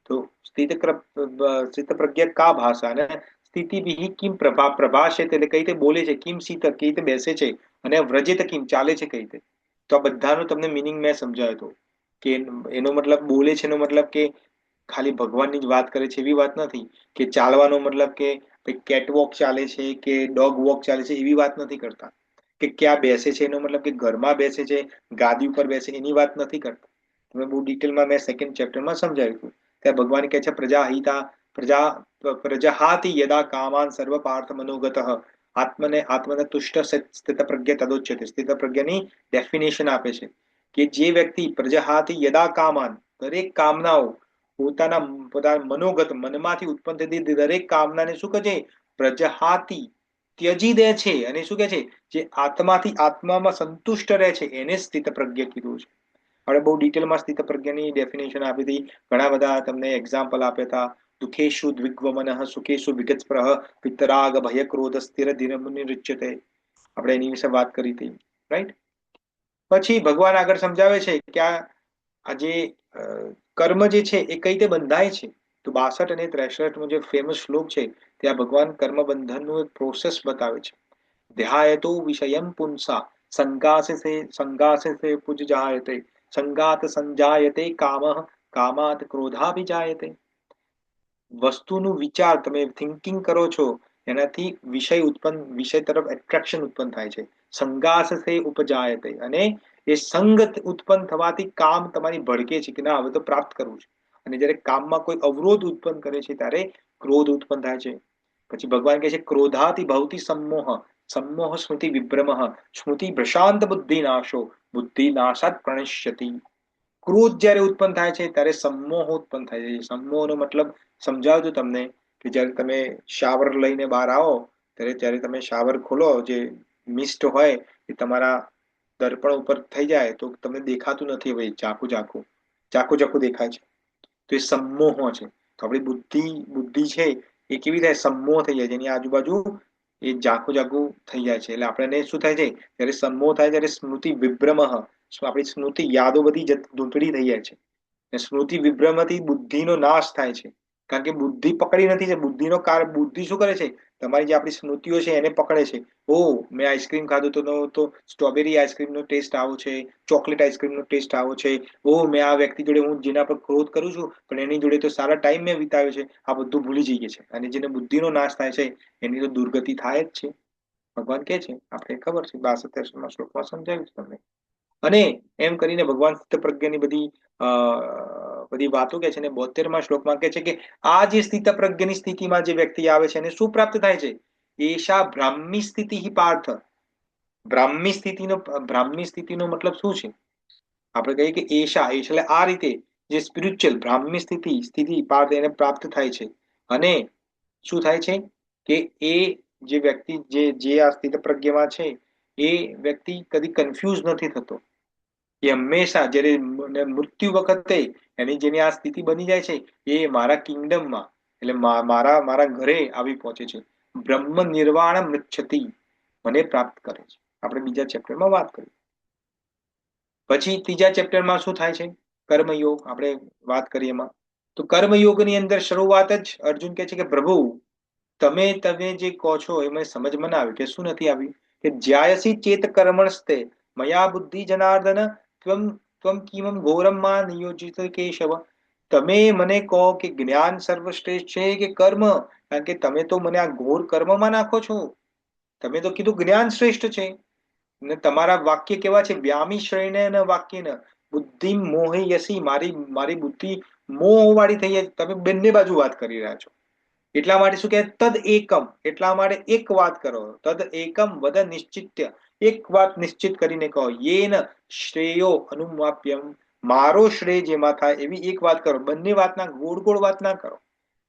તો સ્થિત પ્રજ્ઞ કા ભાષા, અને સ્થિતિ બિહિ કિમ પ્રભાષે, એટલે કઈ રીતે બોલે છે, કિમ શીત કઈ રીતે બેસે છે, અને વ્રજેત કિમ ચાલે છે કઈ રીતે. તો આ બધાનો તમને મિનિંગ મેં સમજાવ્યો હતો કે એનો મતલબ બોલે છે એનો મતલબ કે ખાલી ભગવાનની જ વાત કરે છે એવી વાત નથી. કે ચાલવાનો મતલબ કે કેટવોક ચાલે છે કે ડોગ વોક ચાલે છે એવી વાત નથી કરતા. કે ક્યાં બેસે છે એનો મતલબ કે ઘરમાં બેસે છે, ગાદી ઉપર બેસે, એની વાત નથી કરતા. તમે બહુ ડિટેલમાં મેં સેકન્ડ ચેપ્ટરમાં સમજાવ્યું હતું. ત્યાં ભગવાન કહે છે પ્રજાહિતા પ્રજા પ્રજાહાતિ યદા કામાન સર્વ પાર્થ મનોગત આત્મને તુષ્ટ સ્થિત પ્રજ્ઞ તદોચ્યતે. સ્થિત પ્રજ્ઞની ડેફિનેશન આપે છે કે જે વ્યક્તિ પ્રજાહાતિ યદા કામાન, દરેક કામનાઓ પોતાના પોતાના મનોગત, મનમાંથી ઉત્પન્ન થતી દરેક કામનાને શું કહે છે? પ્રજહાતિ, ત્યજી દે છે. અને શું કહે છે? જે આત્માથી આત્મામાં સંતુષ્ટ રહે છે એને સ્થિત પ્રજ્ઞ કીધું છે. આપણે બહુ ડિટેલમાં સ્થિત પ્રજ્ઞની ડેફિનેશન આપી હતી, ઘણા બધા તમને એક્ઝામ્પલ આપ્યા હતા. દુઃખેશુ દ્વિગ્વમન સુખેશુ વિગતસ્પૃહ પિત્તરાગ ભય ક્રોધ સ્થિર ધીરમુનિરુચ્યતે. આપણે એની વિશે વાત કરી હતી, રાઈટ? પછી ભગવાન આગળ સમજાવે છે કે આ જે કર્મ જે છે એ કઈ રીતે બંધાય છે. તો 62 અને 63 નો જે ફેમસ શ્લોક છે ત્યાં ભગવાન કર્મ બંધનનું એક પ્રોસેસ બતાવે છે. ધ્યાયતો વિષયમ પુંસા સંગાસે સે પુજ જાયતે સંગાત સંજાયતે કામઃ કામાત ક્રોધાભિજાયતે. વસ્તુનું વિચાર, તમે થિંકિંગ કરો છો એનાથી વિષય ઉત્પન્ન, વિષય તરફ એટ્રેક્શન ઉત્પન્ન થાય છે. સંગાસ સે ઉપજાયતે, અને એ સંગત ઉત્પન્ન થવાથી કામ તમારી ભડકે છે કે ના હવે તો પ્રાપ્ત કરવું છે. અને જ્યારે કામમાં કોઈ અવરોધ ઉત્પન્ન કરે છે ત્યારે ક્રોધ ઉત્પન્ન થાય છે. પછી ભગવાન કહે છે ક્રોધાતિ ભવતી સમોહ સમોહ સ્મૃતિ વિભ્રમ સ્મૃતિ પ્રશાંત બુદ્ધિ નાશો બુદ્ધિ નાશાત પ્રણશ્યતિ. ક્રોધ જ્યારે ઉત્પન્ન થાય છે ત્યારે સમોહ ઉત્પન્ન થાય છે. સમોહનો મતલબ સમજાવજો તમને, કે જ્યારે તમે શાવર લઈને બહાર આવો ત્યારે જ્યારે તમે શાવર ખોલો, જે મિસ્ટ હોય એ તમારા દર્પણ ઉપર થઈ જાય તો તમને દેખાતું નથી, ભાઈ ઝાખું ઝાખું ઝાખું ઝાખું દેખાય છે. તો એ સમોહ છે. તો આપણી બુદ્ધિ, બુદ્ધિ છે એ કેવી થાય? સમોહ થઈ જાય છે, એની આજુબાજુ એ ઝાખું ઝાખું થઈ જાય છે. એટલે આપણને શું થાય છે? જ્યારે સમોહ થાય ત્યારે સ્મૃતિ વિભ્રમ, આપણી સ્મૃતિ યાદો બધી ધૂંધળી થઈ જાય છે. સ્મૃતિ વિભ્રમથી બુદ્ધિનો નાશ થાય છે. કારણ કે બુદ્ધિ પકડી નથી છે. બુદ્ધિનો કાર બુદ્ધિ શું કરે છે? તમારી જે આપણી સ્મૃતિઓ છે એને પકડે છે. ઓ મેં આઈસ્ક્રીમ ખાધું તો સ્ટ્રોબેરી આઈસ્ક્રીમનો ટેસ્ટ આવો છે, ચોકલેટ આઈસ્ક્રીમનો ટેસ્ટ આવો છે. ઓ મેં આ વ્યક્તિ જોડે, હું જેના પર ક્રોધ કરું છું પણ એની જોડે તો સારા ટાઈમ મેં વિતાવ્યો છે. આ બધું ભૂલી જઈએ છે. અને જેને બુદ્ધિનો નાશ થાય છે એની તો દુર્ગતિ થાય જ છે. ભગવાન કે છે, આપણે ખબર છે 62 શ્લોકમાં સમજાવ્યું છે તમને. અને એમ કરીને ભગવાન સ્થિત પ્રજ્ઞની બધી વાતો કે છે. ને 72માં શ્લોકમાં કે છે કે આ જે સ્થિત પ્રજ્ઞની સ્થિતિમાં જે વ્યક્તિ આવે છે એને શું પ્રાપ્ત થાય છે? એશા બ્રાહ્મી સ્થિતિ પાર્થ. બ્રાહ્મી સ્થિતિનો મતલબ શું છે? આપણે કહીએ કે એશા એશ એટલે આ રીતે જે સ્પિરિચ્યુઅલ બ્રાહ્મણી સ્થિતિ પાર એને પ્રાપ્ત થાય છે. અને શું થાય છે કે એ જે વ્યક્તિ જે આ સ્થિત પ્રજ્ઞમાં છે એ વ્યક્તિ કદી કન્ફ્યુઝ નથી થતો. એ હંમેશા જ્યારે મૃત્યુ વખતે એની જેની આ સ્થિતિ બની જાય છે એ મારા કિંગડમમાં એટલે મારા ઘરે આવી પહોંચે છે. બ્રહ્મ નિર્વાણ મૃચ્છતિ, મને પ્રાપ્ત કરે છે. આપણે બીજા ચેપ્ટરમાં વાત કરી. પછી ત્રીજા ચેપ્ટરમાં શું થાય છે? કર્મયોગ આપણે વાત કરીએ એમાં. તો કર્મયોગની અંદર શરૂઆત જ અર્જુન કહે છે કે પ્રભુ તમે જે કહો છો એ મને સમજમાં ના આવ્યું. કે શું નથી આવ્યું? કે જ્યાયસી ચેત કર્મણસ્તે મયા બુદ્ધિ જનાર્દન ત્વમ ત્વમ કિમમ ઘોરમ માં નિયોજિત કેશવ. તમે મને કહો કે જ્ઞાન સર્વશ્રેષ્ઠ છે કે કર્મ? કારણ કે તમે તો મને આ ઘોર કર્મમાં નાખો છો. તમે તો કીધું જ્ઞાન શ્રેષ્ઠ છે. ને તમારા વાક્ય કેવા છે? વ્યામી શ્રેણે ન વાક્ય ન બુદ્ધિ મોહી યસી, મારી મારી બુદ્ધિ મોહ વાળી થઈ જાય. તમે બંને બાજુ વાત કરી રહ્યા છો. એટલા માટે શું કહે? તદ એકમ, એટલા માટે એક વાત કરો. તદ એકમ વદ નિશ્ચિત્ય, એક વાત નિશ્ચિત કરીને કહો. યેન શ્રેયો અનુમાપ્યમ, મારો શ્રેય જેમાં થાય એવી એક વાત કરો. બંને વાતના ગોળ ગોળ વાત ના કરો.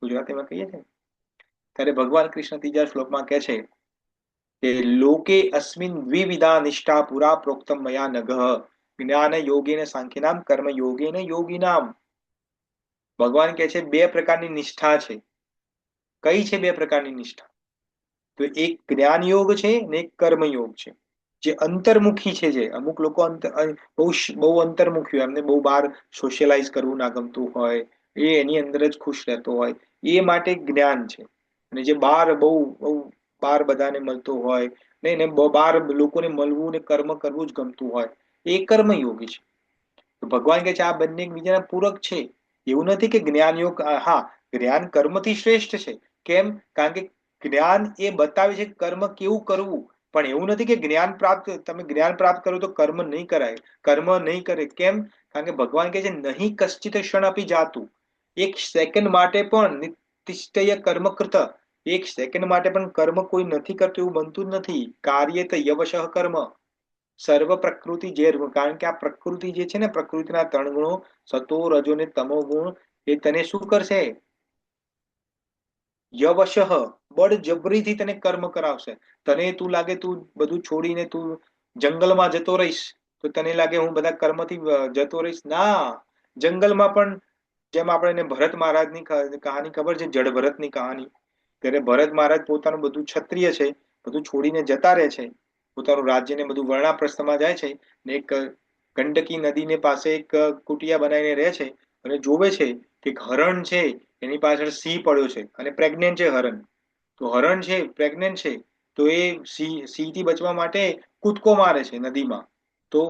ગુજરાતીમાં કહીએ છીએ ત્યારે ભગવાન કૃષ્ણ ત્રીજા શ્લોકમાં કહે છે કે લોકે અસ્મિન દ્વિવિધા નિષ્ઠા પુરા પ્રોક્તમ મયા નઘ જ્ઞાન યોગેન સાંખ્યનામ કર્મ યોગેન યોગીનામ. ભગવાન કહે છે બે પ્રકારની નિષ્ઠા છે. કઈ છે બે પ્રકારની નિષ્ઠા? તો એક જ્ઞાન યોગ છે ને એક કર્મ યોગ છે. જે અંતર્મુખી છે, જે અમુક લોકો બહુ અંતર્મુખી હોય, એમને બહુ બહાર સોશિયલાઇઝ કરવું ના ગમતું હોય, એ એની અંદર જ ખુશ રહેતો હોય, એ માટે જ્ઞાન છે. અને જે બહાર બહુ બહુ બહાર બધાને મળતો હોય ને એને બહાર લોકોને મળવું ને કર્મ કરવું જ ગમતું હોય, એ કર્મ યોગી છે. તો ભગવાન કહે છે આ બંને એકબીજાના પૂરક છે. એવું નથી કે જ્ઞાન યોગ, હા, જ્ઞાન કર્મથી શ્રેષ્ઠ છે. કેમ? કારણ કે જ્ઞાન એ બતાવે છે કર્મ કેવું કરવું. પણ એવું નથી કે તમે જ્ઞાન પ્રાપ્ત કરો તો કર્મ નહીં કરાય, કર્મ નહીં કરે. કેમ? કારણ કે ભગવાન કહે છે નહીં કશ્ચિત ક્ષણ આપી જાતું, એક સેકન્ડ માટે પણ નિતિષ્ઠય કર્મ કૃત, એક સેકન્ડ માટે પણ કર્મ કોઈ નથી કરતું એવું બનતું જ નથી. કાર્ય તો યવશ કર્મ સર્વ પ્રકૃતિ જે, કારણ કે આ પ્રકૃતિ જે છે ને, પ્રકૃતિના ત્રણ ગુણો સતો રજો ને તમો ગુણ, એ તને શું કરશે? યવશ, બળજબરીથી તને કર્મ કરાવશે. તને તું લાગે તું બધું છોડીને તું જંગલમાં જતો રહીશ તો તને લાગે હું બધા કર્મથી જતો રહીશ. ના, જંગલમાં પણ જેમ આપણે એને ભરત મહારાજની કહાની ખબર છે, જડ ભરતની કહાની. ત્યારે ભરત મહારાજ પોતાનું બધું ક્ષત્રિય છે બધું છોડીને જતા રહે છે, પોતાનું રાજ્યને બધું વર્ણાપ્રસ્થમાં જાય છે ને એક ગંડકી નદીને પાસે એક કુટિયા બનાવીને રહે છે અને જોવે છે કે એક હરણ છે એની પાછળ સિંહ પડ્યો છે અને પ્રેગ્નેન્ટ છે હરણ. તો હરણ છે પ્રેગ્નેન્ટ છે તો એ સિંહથી બચવા માટે કૂદકો મારે છે નદીમાં. તો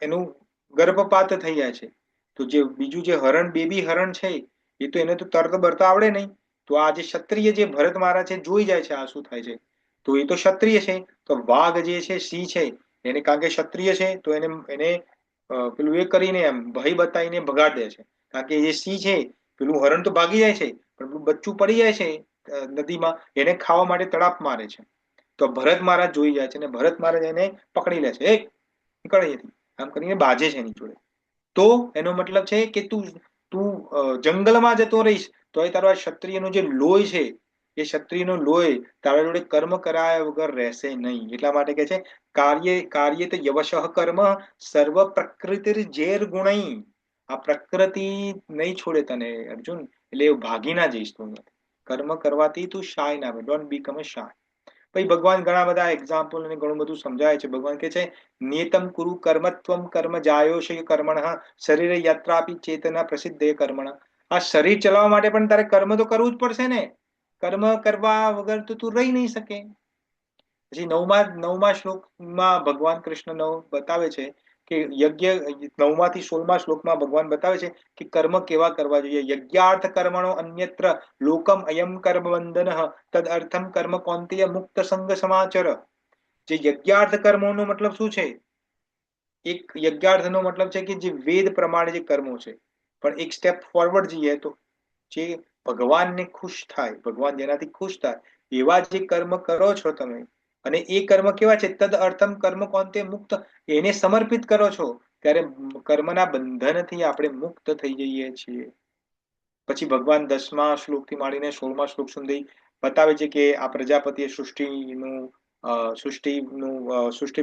એનું ગર્ભપાત થઈ જાય છે. તો જે બીજું જે હરણ, બેબી હરણ છે, એ તો એને તો તરત બરતા આવડે નહીં. તો આ જે ક્ષત્રિય જે ભરત મહારાજ છે જોઈ જાય છે આ શું થાય છે. તો એ તો ક્ષત્રિય છે, તો વાઘ જે છે, સિંહ છે, એને કારણ કે ક્ષત્રિય છે તો એને એને પેલું એ કરીને એમ ભય બતાવીને ભગાડ દે છે. કારણ કે એ સિંહ છે, પેલું હરણ તો ભાગી જાય છે પણ પેલું બચ્ચું પડી જાય છે નદીમાં, એને ખાવા માટે તડાપ મારે છે. તો ભરત મહારાજ જોઈ જાય છે અને ભરત મહારાજ એને પકડી લે છે. એ નીકળ અહીંયાથી, આમ કરીને બાજે છે એની જોડે. તો એનો મતલબ છે કે તું તું જંગલમાં જતો રહીશ તો એ તારો આ ક્ષત્રિયનો જે લોહી છે, એ ક્ષત્રિયનો લોહી તારા જોડે કર્મ કરાયા વગર રહેશે નહીં. એટલા માટે કે છે કાર્ય તો યવશ કર્મ સર્વ પ્રકૃતિ ઝેર ગુણઈ. આ પ્રકૃતિ નહીં છોડે તને અર્જુન, એટલે ભાગી ના જઈશ તું. કર્મ કરવાથી તું શાય ના, ડોન્ટ બીકમ અ શાય. પછી ભગવાન ઘણા બધા એક્ઝામ્પલ અને ઘણું બધું સમજાય છે. ભગવાન કે છે નિયતમ કુરુ કર્મત્વમ કર્મ જાયોશે કર્મણ શરીર યાત્રાપી ચેતના પ્રસિદ્ધ કર્મણ. આ શરીર ચલાવવા માટે પણ તારે કર્મ તો કરવું જ પડશે ને. કર્મ કરવા વગર તો તું રહી નહીં શકે. પછી નવમા શ્લોકમાં ભગવાન કૃષ્ણ બતાવે છે કે યજ્ઞ, 9 થી 16 શ્લોકમાં ભગવાન બતાવે છે કે કર્મ કેવા કરવા જોઈએ. યજ્ઞાર્થ કર્મણો અન્યત્ર લોકમ અયમ કર્મ બંધન તદ અર્થમ કર્મ કૌંતેય મુક્ત સંગ સમાચર. જે યજ્ઞાર્થ કર્મોનો મતલબ શું છે? એક યજ્ઞાર્થ નો મતલબ છે કે જે વેદ પ્રમાણે જે કર્મો છે. પણ એક સ્ટેપ ફોરવર્ડ જઈએ તો જે ભગવાનને ખુશ થાય, ભગવાન જેનાથી ખુશ થાય એવા જે કર્મ કરો છો તમે, અને એ કર્મ કેવા છે? તદ અર્થમ કર્મ કોંતે મુક્ત, એને સમર્પિત કરો છો. ત્યારે કર્મના બંધનથી આપણે મુક્ત થઈ જઈએ છીએ. પછી ભગવાન 10મા શ્લોકથી માંડીને 16મા શ્લોક સુધી બતાવે છે કે આ પ્રજાપતિએ સૃષ્ટિ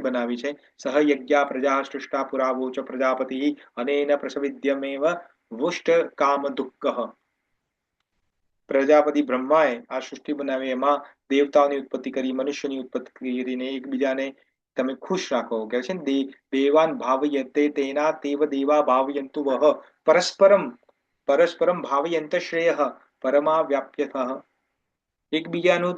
બનાવી છે. સહ યજ્ઞા પ્રજા સૃષ્ટા પુરાવોચ પ્રજાપતિ અનેન પ્રસવિદ્યમેવ વુષ્ટ કામ દુઃખ. પ્રજાપતિ બ્રહ્માએ આ સૃષ્ટિ બનાવી, એમાં દેવતાઓની ઉત્પત્તિ કરી, મનુષ્યની ઉત્પત્તિ કરીને એકબીજાને તમે ખુશ રાખો. કે છે ને, દેવાન ભાવયતે તેના તેવ દેવા ભાવયંતુ વહ પરસ્પરમ પરસ્પરમ ભાવયંત શ્રેય પરમા વ્યાપ્યથ. એકબીજાનું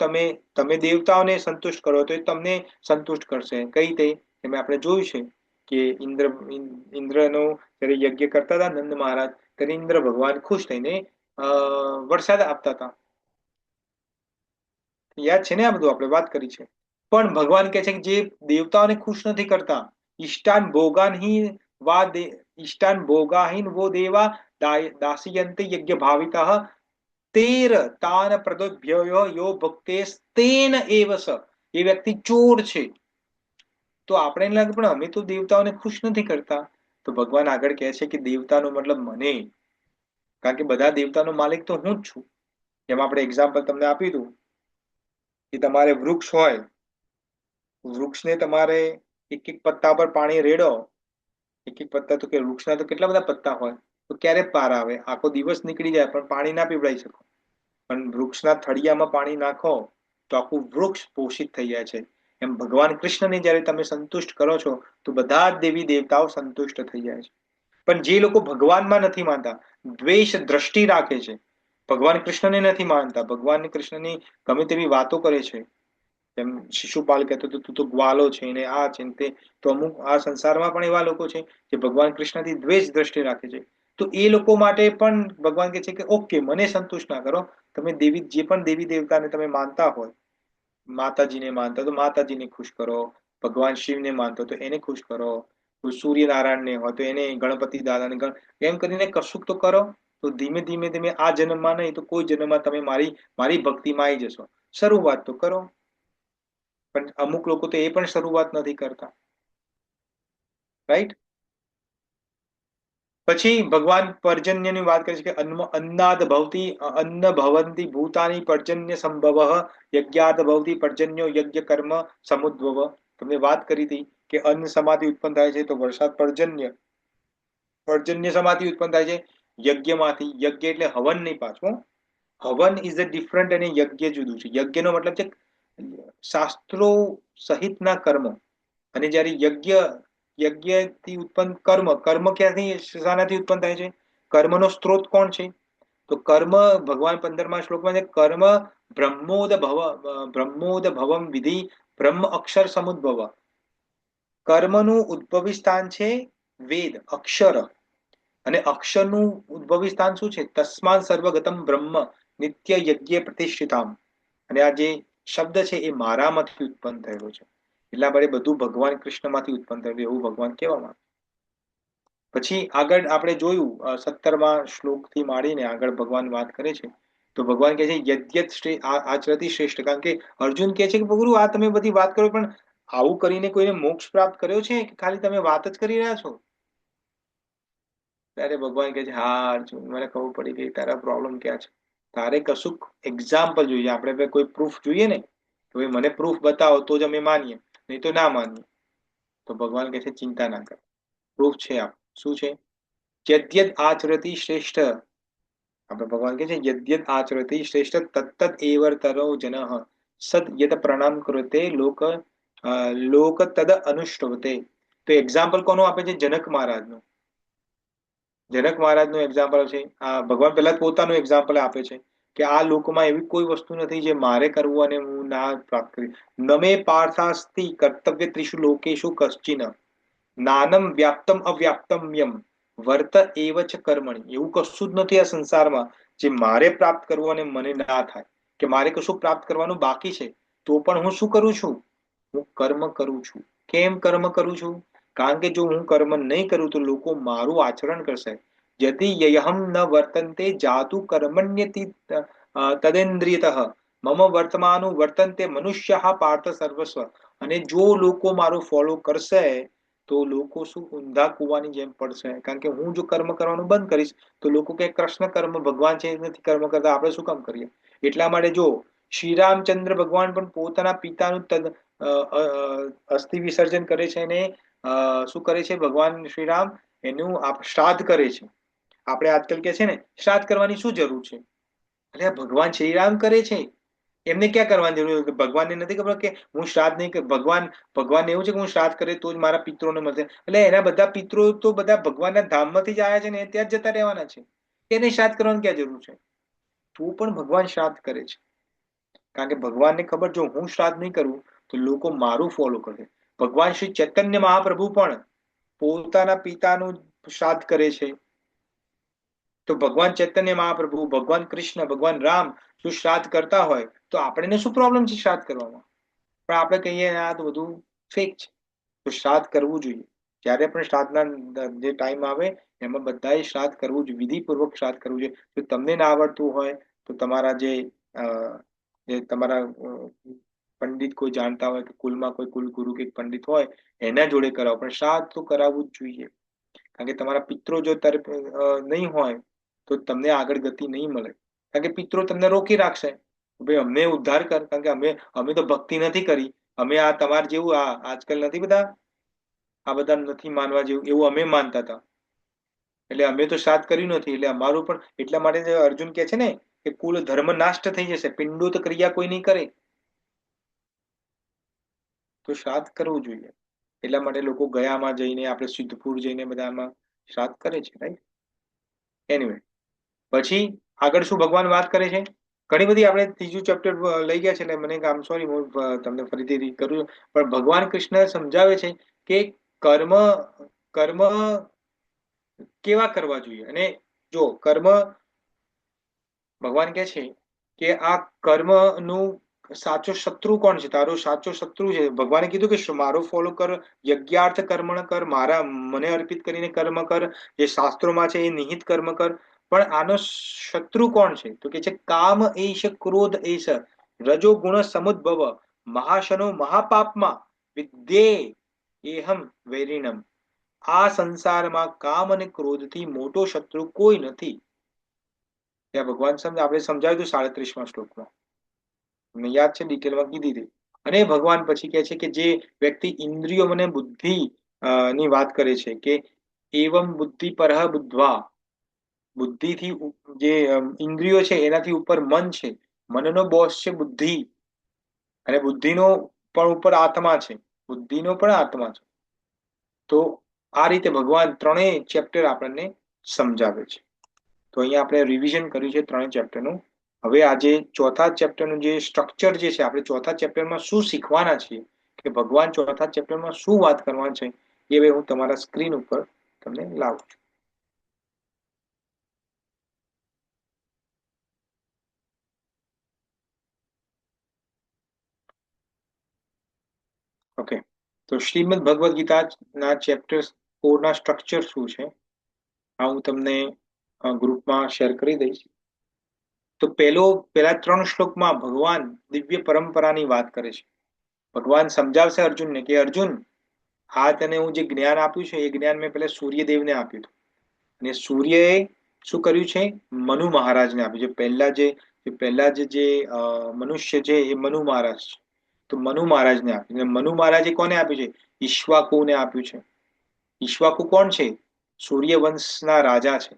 તમે દેવતાઓને સંતુષ્ટ કરો તો એ તમને સંતુષ્ટ કરશે. કઈ રીતે? એમાં આપણે જોયું છે કે ઇન્દ્રનો જ્યારે યજ્ઞ કરતા હતા નંદ મહારાજ, ત્યારે ઇન્દ્ર ભગવાન ખુશ થઈને વરસાદ આપતા હતા. યાદ છે ને? આ બધું આપણે વાત કરી છે. પણ ભગવાન કહે છે કે જે દેવતાઓને ખુશ નથી કરતા, ઈષ્ટાન ભોગાનહીન વા ઈષ્ટાન ભોગાહીન વો દેવા દાસયંતે યજ્ઞ ભાવિતઃ તેર તાન પ્રદોભ્ય યો ભક્તે તેન એવ સ. એ વ્યક્તિ ચોર છે. તો આપણે લાગે પણ અમે તો દેવતાઓને ખુશ નથી કરતા. તો ભગવાન આગળ કહે છે કે દેવતાનો મતલબ મને, કારણ કે બધા દેવતાનો માલિક તો હું જ છું. જેમ આપણે એક્ઝામ્પલ તમને આપ્યું હતું કે તમારે વૃક્ષ હોય, વૃક્ષને તમારે એક એક પત્તા પર પાણી રેડો, એક એક પત્તા તો કે વૃક્ષના તો કેટલા બધા પત્તા હોય, તો ક્યારે પાર આવે? આખો દિવસ નીકળી જાય પણ પાણી ના પીવડાવી શકો. પણ વૃક્ષના થળિયામાં પાણી નાખો તો આખું વૃક્ષ પોષિત થઈ જાય છે. એમ ભગવાન કૃષ્ણને જ્યારે તમે સંતુષ્ટ કરો છો તો બધા જ દેવી દેવતાઓ સંતુષ્ટ થઈ જાય છે. પણ જે લોકો ભગવાનમાં નથી માનતા, દ્વેષ દ્રષ્ટિ રાખે છે, ભગવાન કૃષ્ણને નથી માનતા, ભગવાન કૃષ્ણની ગમે તેવી વાતો કરે છે, જેમ શિશુપાલ કહેતો હતો તું તો ગ્વાલો છે ને આ છે તે, તો અમુક આ સંસારમાં પણ એવા લોકો છે જે ભગવાન કૃષ્ણથી દ્વેષ દ્રષ્ટિ રાખે છે. તો એ લોકો માટે પણ ભગવાન કહે છે કે ઓકે, મને સંતુષ્ટ ના કરો, તમે જે પણ દેવી દેવતાને તમે માનતા હોય, માતાજીને માનતા તો માતાજીને ખુશ કરો, ભગવાન શિવને માનતો તો એને ખુશ કરો, સૂર્યનારાયણને હોય તો એને, ગણપતિ દાદાને, એમ કરીને કશુંક તો કરો. તો ધીમે ધીમે ધીમે આ જન્મમાં નહીં તો કોઈ જન્મમાં તમે મારી ભક્તિમાં આવી જશો. શરૂઆત તો કરો. પણ અમુક લોકો તો એ પણ શરૂઆત નથી કરતા. રાઈટ? પછી ભગવાન પર્જન્યની વાત કરે છે કે અન્નાદ ભવતી અન્ન ભવંતી ભૂતાની પર્જન્ય સંભવ યજ્ઞાદ ભવતી પર્જન્યો યજ્ઞ કર્મ સમુદ્ભવ. તમને વાત કરી હતી કે અન્ન સમાધિ ઉત્પન્ન થાય છે તો વરસાદ પર્જન્ય, પર્જન્ય સમાધિ ઉત્પન્ન થાય છે યજ્ઞમાંથી. યજ્ઞ એટલે હવન નહીં પાછું. હવન ઇઝ અ ડિફરન્ટ અને યજ્ઞ જુદું છે. યજ્ઞનો મતલબ છે શાસ્ત્રો સહિતના કર્મ. અને જ્યારે યજ્ઞથી ઉત્પન્ન કર્મ, કર્મ ક્યાંથી શાનાથી ઉત્પન્ન થાય છે? કર્મનો સ્ત્રોત કોણ છે? તો કર્મ, ભગવાન 15મા શ્લોકમાં છે કર્મ બ્રહ્મોદ ભવમ વિધિ બ્રહ્મ અક્ષર સમુદ્ભવ. કર્મનું ઉદ્ભવી સ્થાન છે વેદ, અક્ષર. અને અક્ષરનું ઉદ્ભવી સ્થાન શું છે? તસ્માન સર્વગતમ બ્રહ્મ નિત્ય યજ્ઞ પ્રતિષ્ઠિતામ. અને આ જે શબ્દ છે એ મારામાંથી ઉત્પન્ન થયેલો છે. એટલા માટે બધું ભગવાન કૃષ્ણમાંથી ઉત્પન્ન થયેલું એવું ભગવાન કહેવામાં. પછી આગળ આપણે જોયું 17મા શ્લોકથી માંડીને આગળ ભગવાન વાત કરે છે. તો ભગવાન કહે છે યજ્ઞ આચરતી શ્રેષ્ઠ. કારણ કે અર્જુન કહે છે કે ગુરુ આ તમે બધી વાત કરો પણ આવું કરીને કોઈને મોક્ષ પ્રાપ્ત કર્યો છે કે ખાલી તમે વાત જ કરી રહ્યા છો? ત્યારે ભગવાન કહે છે હા અર્જુન, મને ખબર પડી ગઈ તારા પ્રોબ્લેમ ક્યાં છે. તારે કશુંક એક્ઝામ્પલ જોઈએ. આપણે કોઈ પ્રૂફ જોઈએ ને, તો મને પ્રૂફ બતાવો તો જ અમે માનીએ, નહીં તો ના માનીએ. તો ભગવાન કહે છે ચિંતા ના કર, પ્રૂફ છે. આપ શું છે? યદ્યદ આચરતી શ્રેષ્ઠ. આપણે ભગવાન કહે છે યદ્યદ આચરતી શ્રેષ્ઠ તત્તદ એવર્તરો જનઃ સદ યત પ્રણામ કૃતે લોક તદ અનુષ્ઠવતે. તો એક્ઝામ્પલ કોનું આપે છે? જનક મહારાજનું. જનક મહારાજનું એક્ઝામ્પલ છે. આ ભગવાન પહેલા પોતાનું એક્ઝામ્પલ આપે છે કે આ લોકમાં એવી કોઈ વસ્તુ નથી જે મારે કરવું અને હું ના પ્રાપ્ત કરી. નમે પાર્થાસ્તિ કર્તવ્ય ત્રિષુ લોકેશુ કશ્ચિન નાનમ વ્યાપ્તમ અવ્યાપ્તમ્યમ વર્ત એવ ચ કર્મણી. એવું કશું જ નથી આ સંસારમાં જે મારે પ્રાપ્ત કરવું અને મને ના થાય, કે મારે કશું પ્રાપ્ત કરવાનું બાકી છે તો પણ હું શું કરું છું? હું કર્મ કરું છું. કેમ કર્મ કરું છું? કારણ કે જો હું કર્મ નહીં કરું તો લોકો મારું આચરણ કરશે. યદિ યહમ ન વર્તન્તે જાતુ કર્મણ્યતિ તદેન્દ્રિયતઃ મમ વર્તમાનું વર્તન્તે મનુષ્ય પાર્થ સર્વસ્વ. અને જો લોકો મારું ફોલો કરશે તો લોકો શું ઊંધા કૂવાની જેમ પડશે, કારણ કે હું જો કર્મ કરવાનું બંધ કરીશ તો લોકો કે કૃષ્ણ કર્મ ભગવાન છે એ નથી કર્મ કરતા, આપણે શું કામ કરીએ? એટલા માટે જો શ્રી રામચંદ્ર ભગવાન પણ પોતાના પિતાનું અસ્થિ વિસર્જન કરે છે અને શું કરે છે ભગવાન શ્રી રામ? એનું શ્રાદ્ધ કરે છે. આપણે આજકાલ કે છે ને શ્રાદ્ધ કરવાની શું જરૂર છે? એટલે ભગવાન શ્રી રામ કરે છે, એમને ક્યાં કરવાની જરૂર? ભગવાનને નથી ખબર કે હું શ્રાદ્ધ નહીં કર, ભગવાન એવું છે કે હું શ્રાદ્ધ કરે તો જ મારા પિત્રોને મળશે? એટલે એના બધા પિત્રો તો બધા ભગવાનના ધામમાંથી જ આવ્યા છે ને, ત્યાં જ જતા રહેવાના છે. એને શ્રાદ્ધ કરવાની ક્યાં જરૂર છે? તો પણ ભગવાન શ્રાદ્ધ કરે છે, કારણ કે ભગવાનને ખબર, જો હું શ્રાદ્ધ નહીં કરું તો લોકો મારું ફોલો કરે. ભગવાન શ્રી ચૈતન્ય મહાપ્રભુ પણ પોતાના પિતાનું શ્રાદ્ધ કરે છે. તો ભગવાન ચૈતન્ય મહાપ્રભુ, ભગવાન કૃષ્ણ, ભગવાન રામ જો શ્રાદ્ધ કરતા હોય તો આપણને શું પ્રોબ્લેમ છે શ્રાદ્ધ કરવામાં? પણ આપણે કહીએ આ તો બધું ફેક છે. તો શ્રાદ્ધ કરવું જોઈએ. જ્યારે પણ શ્રાદ્ધના જે ટાઈમ આવે એમાં બધાએ શ્રાદ્ધ કરવું જોઈએ, વિધિપૂર્વક શ્રાદ્ધ કરવું જોઈએ. જો તમને ના આવડતું હોય તો તમારા જે તમારા પંડિત કોઈ જાણતા હોય કે કુલમાં કોઈ કુલગુરુ કે પંડિત હોય એના જોડે કરાવો, પણ શ્રાદ્ધ તો કરાવવું જ જોઈએ. કારણ કે તમારા પિત્રો જો નહીં હોય તો તમને આગળ ગતિ નહીં મળે, કારણ કે પિત્રો તમને રોકી રાખશે. ભાઈ અમને ઉદ્ધાર કર, કારણ કે અમે તો ભક્તિ નથી કરી, અમે આ તમાર જેવું આ આજકાલ નથી બધા, આ બધા નથી માનવા જેવું એવું અમે માનતા હતા, એટલે અમે તો શ્રાદ્ધ કર્યું નથી. એટલે અમારું પણ એટલા માટે અર્જુન કે છે ને કે કુલ ધર્મ નાષ્ટ થઈ જશે, પિંડો તો ક્રિયા કોઈ નહીં કરે, તો શ્રાદ્ધ કરવું જોઈએ. એટલા માટે લોકો ગયામાં જઈને, આપણે સિદ્ધપુર જઈને બધામાં શ્રાદ્ધ કરે છે, રાઈટ? એનીવે, પછી આગળ શું ભગવાન વાત કરે છે? ઘણી બધી આપણે ત્રીજું ચેપ્ટર લઈ ગયા છે એટલે મને આમ સોરી, હું તમને ફરીથી રીડ કરું છું. પણ ભગવાન કૃષ્ણ સમજાવે છે કે કર્મ કર્મ કેવા કરવા જોઈએ. અને જો કર્મ, ભગવાન કે છે કે આ કર્મનું સાચો શત્રુ કોણ છે? તારો સાચો શત્રુ છે, ભગવાને કીધું કે મારો ફોલો કર, યજ્ઞાર્થ કર્મણ કર, મારા મને અર્પિત કરીને કર્મ કર, જે શાસ્ત્રોમાં છે એ નિહિત કર્મ કર. પણ આનો શત્રુ કોણ છે? તો કે છે કામ એશ, ક્રોધ એશ, રજો ગુણ સમુદ્ભવ, મહાશનો મહાપાપમાં વિદ્યે એહમ વૈરિણમ. આ સંસારમાં કામ અને ક્રોધથી મોટો શત્રુ કોઈ નથી. ત્યાં ભગવાન આપણે સમજાવ્યું હતું 37મા શ્લોકમાં, મને યાદ છે, ડિટેલમાં કીધી હતી. અને ભગવાન પછી કહે છે કે જે વ્યક્તિ ઇન્દ્રિયો અને બુદ્ધિ ની વાત કરે છે કે એવમ બુદ્ધિ પરહ બુદ્ધવા, બુદ્ધિથી જે ઇન્દ્રિયો છે એનાથી ઉપર મન છે, મનનો બોસ છે બુદ્ધિ, અને બુદ્ધિનો પણ ઉપર આત્મા છે, બુદ્ધિનો પણ આત્મા છે. તો આ રીતે ભગવાન ત્રણેય ચેપ્ટર આપણને સમજાવે છે. તો અહીંયા આપણે રિવિઝન કર્યું છે ત્રણેય ચેપ્ટરનું. હવે આજે ચોથા ચેપ્ટરનું જે સ્ટ્રક્ચર જે છે, આપણે ચોથા ચેપ્ટરમાં શું શીખવાના છીએ, કે ભગવાન ચોથા ચેપ્ટરમાં શું વાત કરવાના છે, એ હવે હું તમારા સ્ક્રીન ઉપર તમને લાવું છું. ઓકે, તો શ્રીમદ ભગવદ ગીતાના ચેપ્ટર 4 ના સ્ટ્રક્ચર શું છે આ હું તમને ગ્રુપમાં શેર કરી દઈશ. તો પહેલા 3 શ્લોકમાં ભગવાન દિવ્ય પરંપરાની વાત કરે છે. ભગવાન સમજાવશે અર્જુનને કે અર્જુન, આ તને હું જે જ્ઞાન આપ્યું છે એ જ્ઞાન મેં પહેલા સૂર્યદેવને આપ્યું હતું, અને સૂર્યએ શું કર્યું છે? મનુ મહારાજને આપ્યું છે. પહેલા જે મનુષ્ય છે એ મનુ મહારાજ છે, તો મનુ મહારાજને આપ્યું. અને મનુ મહારાજે કોને આપ્યું છે? ઈક્ષ્વાકુને આપ્યું છે. ઈક્ષ્વાકુ કોણ છે? સૂર્યવંશના રાજા છે.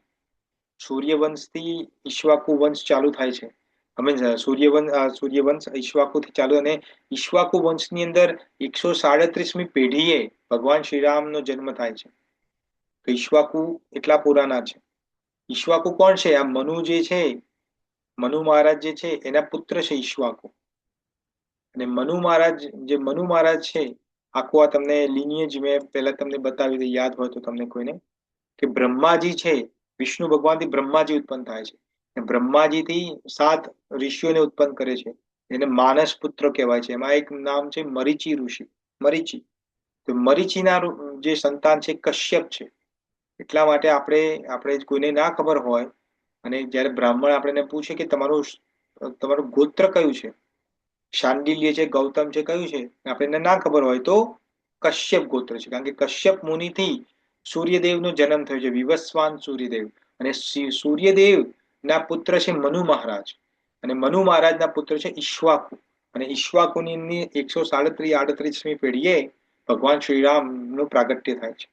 સૂર્યવંશથી ઈક્ષ્વાકુ વંશ ચાલુ થાય છે. અમે સૂર્યવંશ ઈક્ષ્વાકુથી ચાલુ, અને ઈક્ષ્વાકુ વંશની અંદર 137મી પેઢીએ ભગવાન શ્રીરામનો જન્મ થાય છે. તો ઈક્ષ્વાકુ એટલા પુરાના છે. ઈક્ષ્વાકુ કોણ છે? આ મનુ જે છે, મનુ મહારાજ જે છે એના પુત્ર છે ઈક્ષ્વાકુ. અને મનુ મહારાજ છે, આખું આ તમને lineage મેં પહેલા તમને બતાવી દઈ, યાદ હોય તો તમને કોઈને, કે બ્રહ્માજી છે, વિષ્ણુ ભગવાનથી બ્રહ્માજી ઉત્પન્ન થાય છે. બ્રહ્માજીથી 7 ઋષિઓને ઉત્પન્ન કરે છે, એને માનસ પુત્ર કહેવાય છે. એમાં એક નામ છે મરીચી ઋષિ, મરીચી. તો મરીચીના જે સંતાન છે કશ્યપ છે. એટલા માટે આપણે કોઈને ના ખબર હોય અને જ્યારે બ્રાહ્મણ આપણને પૂછે કે તમારું ગોત્ર કયું છે, શાંડિલ્ય છે, ગૌતમ છે, કયું છે, આપણને ના ખબર હોય તો કશ્યપ ગોત્ર છે, કારણ કે કશ્યપ મુનિથી સૂર્યદેવનો જન્મ થયો છે, વિવસ્વાન સૂર્યદેવ. અને સૂર્યદેવ ના પુત્ર છે મનુ મહારાજ, અને મનુ મહારાજના પુત્ર છે ઈક્ષ્વાકુ. અને ઈક્ષ્વાકુની 137-38મી પેઢીએ ભગવાન શ્રીરામ નું પ્રાગટ્ય થાય છે.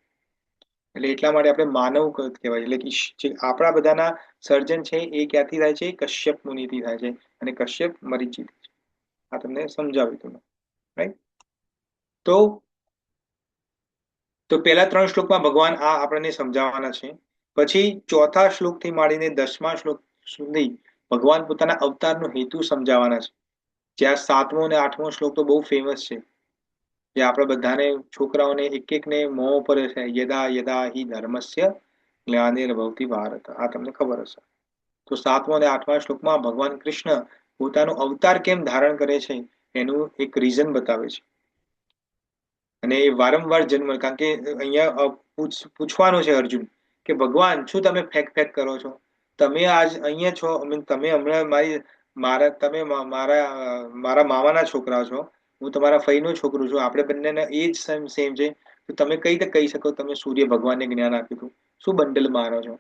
એટલે એટલા માટે આપણે માનવ કહેવાય. એટલે જે આપણા બધાના સર્જન છે એ ક્યાંથી થાય છે? કશ્યપ મુનિથી થાય છે, અને કશ્યપ મરીચી. આ તમને સમજાવ્યું તમે, રાઈટ? તો તો પહેલા 3 શ્લોકમાં ભગવાન આ આપણને સમજાવવાના છે. પછી ચોથા શ્લોકથી માંડીને 10મા શ્લોક સુધી ભગવાન પોતાના અવતારનો હેતુ સમજાવવાના છે. જ્યાં 7મો અને 8મો શ્લોક તો બહુ ફેમસ છે, જે આપણે બધાને છોકરાઓને એક એકને મોં ઉપર છે, યદા યદા હિ ધર્મસ્ય ગ્લાનિર્ભવતિ ભારત. આ તમને ખબર હશે. તો 7મો અને 8મા શ્લોકમાં ભગવાન કૃષ્ણ પોતાનો અવતાર કેમ ધારણ કરે છે એનું એક રીઝન બતાવે છે. અને એ વારંવાર જન્મ, કારણ કે અહીંયા પૂછવાનું છે અર્જુન કે ભગવાન શું તમે ફેક ફેક કરો છો? તમે આજ અહીંયા છો, તમે હમણાં તમે મારા મામાના છોકરા છો, હું તમારા ફઈનો છોકરો છું, આપણે બંનેના એજ સેમ છે. તો તમે કઈ રીતે કહી શકો તમે સૂર્ય ભગવાનને જ્ઞાન આપ્યું હતું? શું બંડલ મારો છો?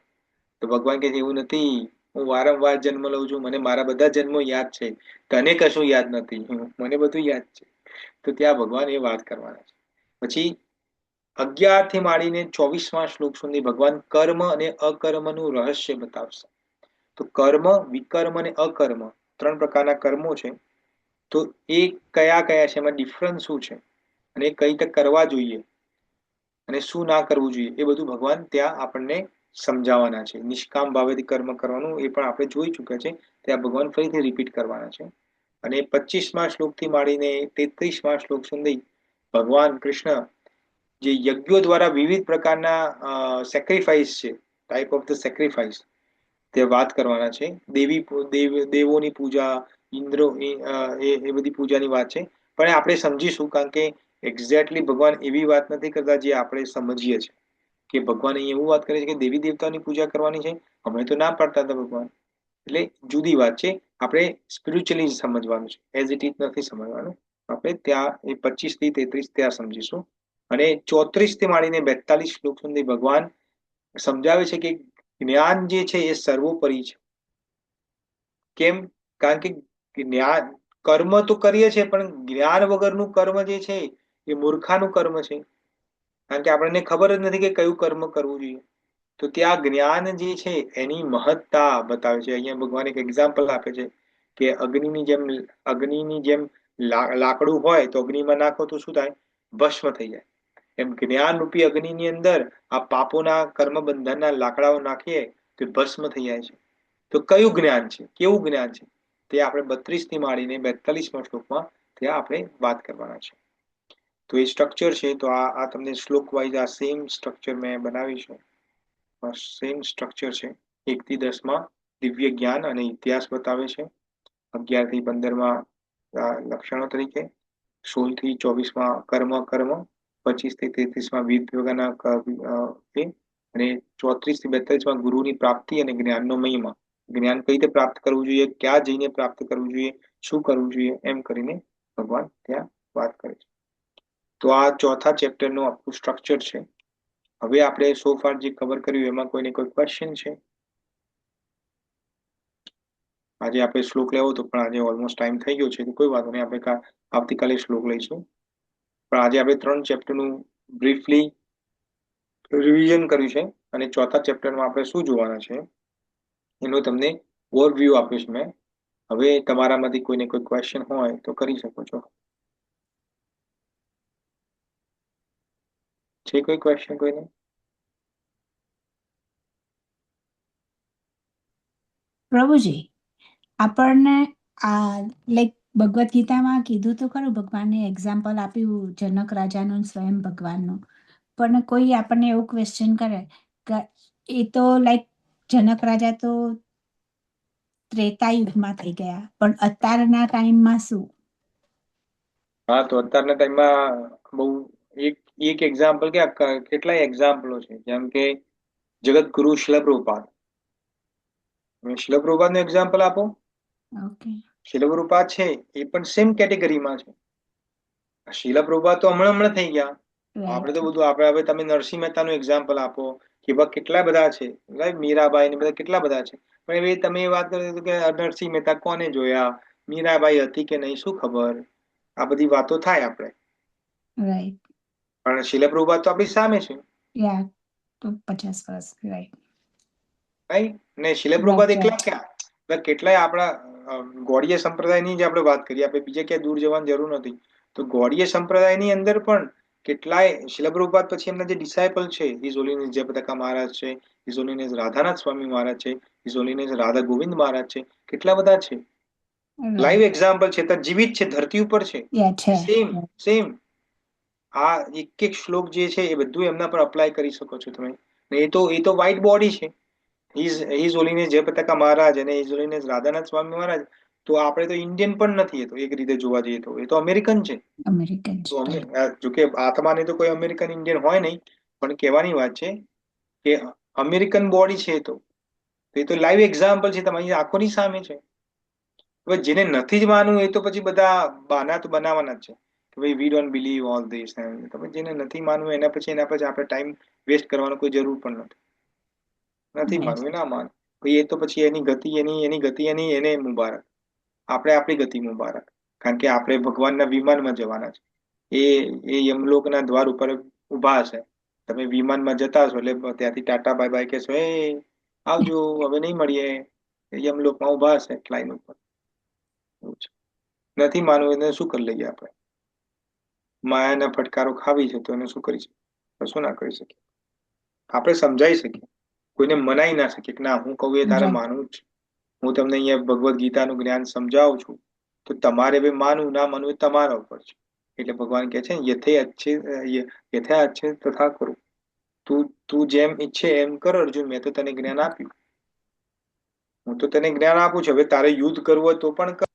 તો ભગવાન કહે છે એવું નથી, હું વારંવાર જન્મ લઉં છું, મને મારા બધા જન્મો યાદ છે, તને કશું યાદ નથી, મને બધું યાદ છે. તો ત્યાં ભગવાન એ વાત કરવાના છે. પછી 11 થી માંડીને 24મા શ્લોક સુધી ભગવાન કર્મ અને અકર્મનું રહસ્ય બતાવશે. તો કર્મ, વિકર્મ અને અકર્મ 3 પ્રકારના કર્મો છે. તો એ કયા કયા છે, એમાં ડિફરન્સ શું છે, અને કઈ રીતે કરવા જોઈએ અને શું ના કરવું જોઈએ, એ બધું ભગવાન ત્યાં આપણને સમજાવવાના છે. નિષ્કામ ભાવેથી કર્મ કરવાનું એ પણ આપણે જોઈ ચૂક્યા છે, ત્યાં ભગવાન ફરીથી રિપીટ કરવાના છે. અને 25મા શ્લોકથી માંડીને 33મા શ્લોક સુધી ભગવાન કૃષ્ણ જે યજ્ઞો દ્વારા વિવિધ પ્રકારના સેક્રિફાઈસ છે, ટાઈપ ઓફ ધ સેક્રિફાઈસ, તે વાત કરવાના છે. દેવોની પૂજા, ઇન્દ્રો, એ બધી પૂજાની વાત છે. પણ આપણે સમજીશું, કારણ કે એક્ઝેક્ટલી ભગવાન એવી વાત નથી કરતા જે આપણે સમજીએ છીએ. કે ભગવાન અહીં એવું વાત કરે છે કે દેવી દેવતાની પૂજા કરવાની છે, અમે તો ના પાડતા હતા ભગવાન. એટલે જુદી વાત છે, આપણે સ્પિરિચ્યુઅલી સમજવાનું છે, એઝ ઇટ ઇઝ નથી સમજવાનું. આપણે ત્યાં એ 25 થી 33 ત્યાં સમજીશું. અને 34 થી માંડીને 42 શ્લોક સુધી ભગવાન સમજાવે છે કે જ્ઞાન જે છે એ સર્વોપરી છે. કેમ? કારણ કે જ્ઞાન, કર્મ તો કરીએ છીએ, પણ જ્ઞાન વગરનું કર્મ જે છે એ મૂર્ખાનું કર્મ છે. કારણ કે આપણને ખબર જ નથી કે કયું કર્મ કરવું જોઈએ. તો ત્યાં જ્ઞાન જે છે એની મહત્તા બતાવે છે. અહીંયા ભગવાન એક એક્ઝામ્પલ આપે છે કે અગ્નિની જેમ લાકડું હોય તો અગ્નિમાં નાખો તો શું થાય? ભસ્મ થઈ જાય. એમ જ્ઞાન રૂપી અગ્નિની અંદર આ પાપોના કર્મ બંધનના લાકડાઓ નાખીએ તો ભસ્મ થઈ જાય છે. તો કયું જ્ઞાન છે, કેવું જ્ઞાન છે, તે આપણે 32 થી માંડીને 42મા શ્લોકમાં ત્યાં આપણે વાત કરવાના છે. તો એ સ્ટ્રક્ચર છે. તો આ તમને શ્લોક વાઇઝ આ સેમ સ્ટ્રક્ચર મેં બનાવી છે. સેમ સ્ટ્રક્ચર છે. 1 થી 10માં દિવ્ય જ્ઞાન અને ઇતિહાસ બતાવે છે. 11 થી 15માં લક્ષણો તરીકે, 16 થી 24માં કર્મ કર્મ, 25 થી 33માં વિવિધ પ્રકારના અને 34 થી 42માં ગુરુની પ્રાપ્તિ અને જ્ઞાનનો મહિમા. જ્ઞાન કઈ રીતે પ્રાપ્ત કરવું જોઈએ, ક્યાં જઈને પ્રાપ્ત કરવું જોઈએ, શું કરવું જોઈએ, એમ કરીને ભગવાન ત્યાં વાત કરે છે. તો આ ચોથા ચેપ્ટરનું આખું સ્ટ્રક્ચર છે. હવે આપણે સો ફાર જે કવર કર્યું એમાં કોઈને કોઈ ક્વેશ્ચન છે? આજે આપણે શ્લોક લેવો તો પણ આજે ઓલમોસ્ટ ટાઈમ થઈ ગયો છે, તો કોઈ વાંધો નહીં, આપણે આવતીકાલે શ્લોક લઈશું. પણ આજે આપણે 3 ચેપ્ટરનું બ્રીફલી રિવિઝન કર્યું છે. અને ચોથા ચેપ્ટરમાં આપણે શું જોવાના છે એનો તમને ઓવરવ્યૂ આપ્યું છે મેં. હવે તમારામાંથી કોઈને કોઈ ક્વેશ્ચન હોય તો કરી શકો છો. છે કોઈ ક્વેશ્ચન કોઈને? પ્રભુજી, આપણને આ લાઈક ભગવદ્ ગીતામાં કીધું તો ખરું, ભગવાને એક્ઝામ્પલ આપ્યું જનક રાજાનું ને સ્વયં ભગવાનનું. પણ કોઈ આપણને એવું ક્વેશ્ચન કરે કે એ તો લાઈક જનક રાજા તો ત્રેતા યુગમાં થઈ ગયા, પણ અત્યારના ટાઈમમાં શું? હા, તો અત્યારના ટાઈમમાં બહુ એક એક એક્ઝામ્પલ કે કેટલાય એક્ઝામ્પલો છે. જેમ કે જગતગુરુ શિલ પ્રભુપાદ. શિલ પ્રભુપાદનું એક્ઝામ્પલ આપો. ઓકે. શિલ પ્રભુપાદ છે એ પણ સેમ કેટેગરીમાં છે. શિલ પ્રભુપાદ તો હમણાં થઈ ગયા, આપણે તો રાઈટ બધું આપણે હવે તમે નરસિંહ મહેતાનું એક્ઝામ્પલ આપો કે એવા કેટલા બધા છે, રાઈટ? મીરાબાઈ ને બધા કેટલા બધા છે. પણ હવે તમે એ વાત કરી કે નરસિંહ મહેતા કોને જોયા, મીરાબાઈ હતી કે નહીં, શું ખબર? આ બધી વાતો થાય આપણે. રાઈટ પણ શીલા પ્રભુપાદ તો આપણી સામે છે, યા તો 50 વર્ષ રાઈટ રાઈટ? ને શીલા પ્રભુપાદ રાઈટ એકલા રાઈટ ક્યાં, એટલે કેટલાય આપણા ગોળીય સંપ્રદાયની જ આપણે વાત કરીએ, આપણે બીજે ક્યાંય દૂર જવાની જરૂર નથી. તો ગોળીય સંપ્રદાયની અંદર પણ કેટલાય શીલા પ્રભુપાદ પછી એમના જે ડિસાયપલ છે, હિઝ હોલીનેસ જયપ્રતાકા મહારાજ છે, હિઝ હોલીનેસ રાધાનાથ સ્વામી મહારાજ છે, હિઝ હોલીનેસ રાધા ગોવિંદ મહારાજ છે, કેટલા બધા છે. લાઈવ રાઈટ એક્ઝામ્પલ છે, તો જીવિત છે, ધરતી ઉપર છે. યા છે સેમ સેમ આ એક એક શ્લોક જે છે એ બધું એમના પર અપ્લાય કરી શકો છો તમે. ને એ તો વ્હાઈટ બોડી છે. હિઝ હોલીનેસ જયપ્રતાકા મહારાજ અને હિઝ હોલીનેસ રાધાનાથ સ્વામી મહારાજ, તો આપણે તો ઇન્ડિયન પણ નથી, એ તો એક રીતે જોવા જઈએ તો એ તો અમેરિકન છે. અમેરિકન તો છે અમે રાઈટ જોકે આત્માને તો કોઈ અમેરિકન ઇન્ડિયન હોય નહીં, પણ કહેવાની વાત છે કે અમેરિકન બોડી છે. એ તો લાઈવ એક્ઝામ્પલ છે, તમારી આંખોની સામે છે. હવે જેને નથી જ માનવું એ તો પછી બધા બહાના તો બનાવવાના જ છે કે ભાઈ we don't believe all this. તમે જેને નથી માનવું એના પછી આપણે ટાઈમ વેસ્ટ કરવાનો કોઈ જરૂર પણ નથી રાઈટ માનવું એ ના માન. ભાઈ એ તો પછી એની ગતિ એની ગતિ એને મુબારક. આપણે આપણી ગતિ મુબારક, કારણ કે આપણે ભગવાનના વિમાનમાં જવાના છે. એ યમલોકના દ્વાર ઉપર ઊભા હશે. તમે વિમાનમાં જતા હશો એટલે ત્યાંથી ટાટા બાય બાય કહેશો, એ આવજો, હવે નહીં મળીએ. યમલોકમાં ઊભા હશે લાઈન ઉપર. એવું છે. નથી માનવું એને શું કરી લઈએ આપણે? માયાના ફટકારો ખાવી છે તો એને શું કરી શકીએ? કશું ના કરી શકીએ. આપણે સમજાઈ શકીએ, કોઈને મનાઈ ના શકીએ કે ના, હું કહું એ તારે રાઈટ માનવું જ છે. હું તમને અહીંયા ભગવદ્ ગીતાનું જ્ઞાન સમજાવું છું, તો તમારે ભાઈ માનવું ના માનવું એ તમારા ઉપર છે. એટલે ભગવાન કહે છે યથા અચ્છે તથા કરું. તું જેમ ઈચ્છે એમ કર અર્જુન, મેં તો તને જ્ઞાન આપ્યું. હું તો તને જ્ઞાન આપું છું. હવે તારે યુદ્ધ કરવું હોય તો પણ કર,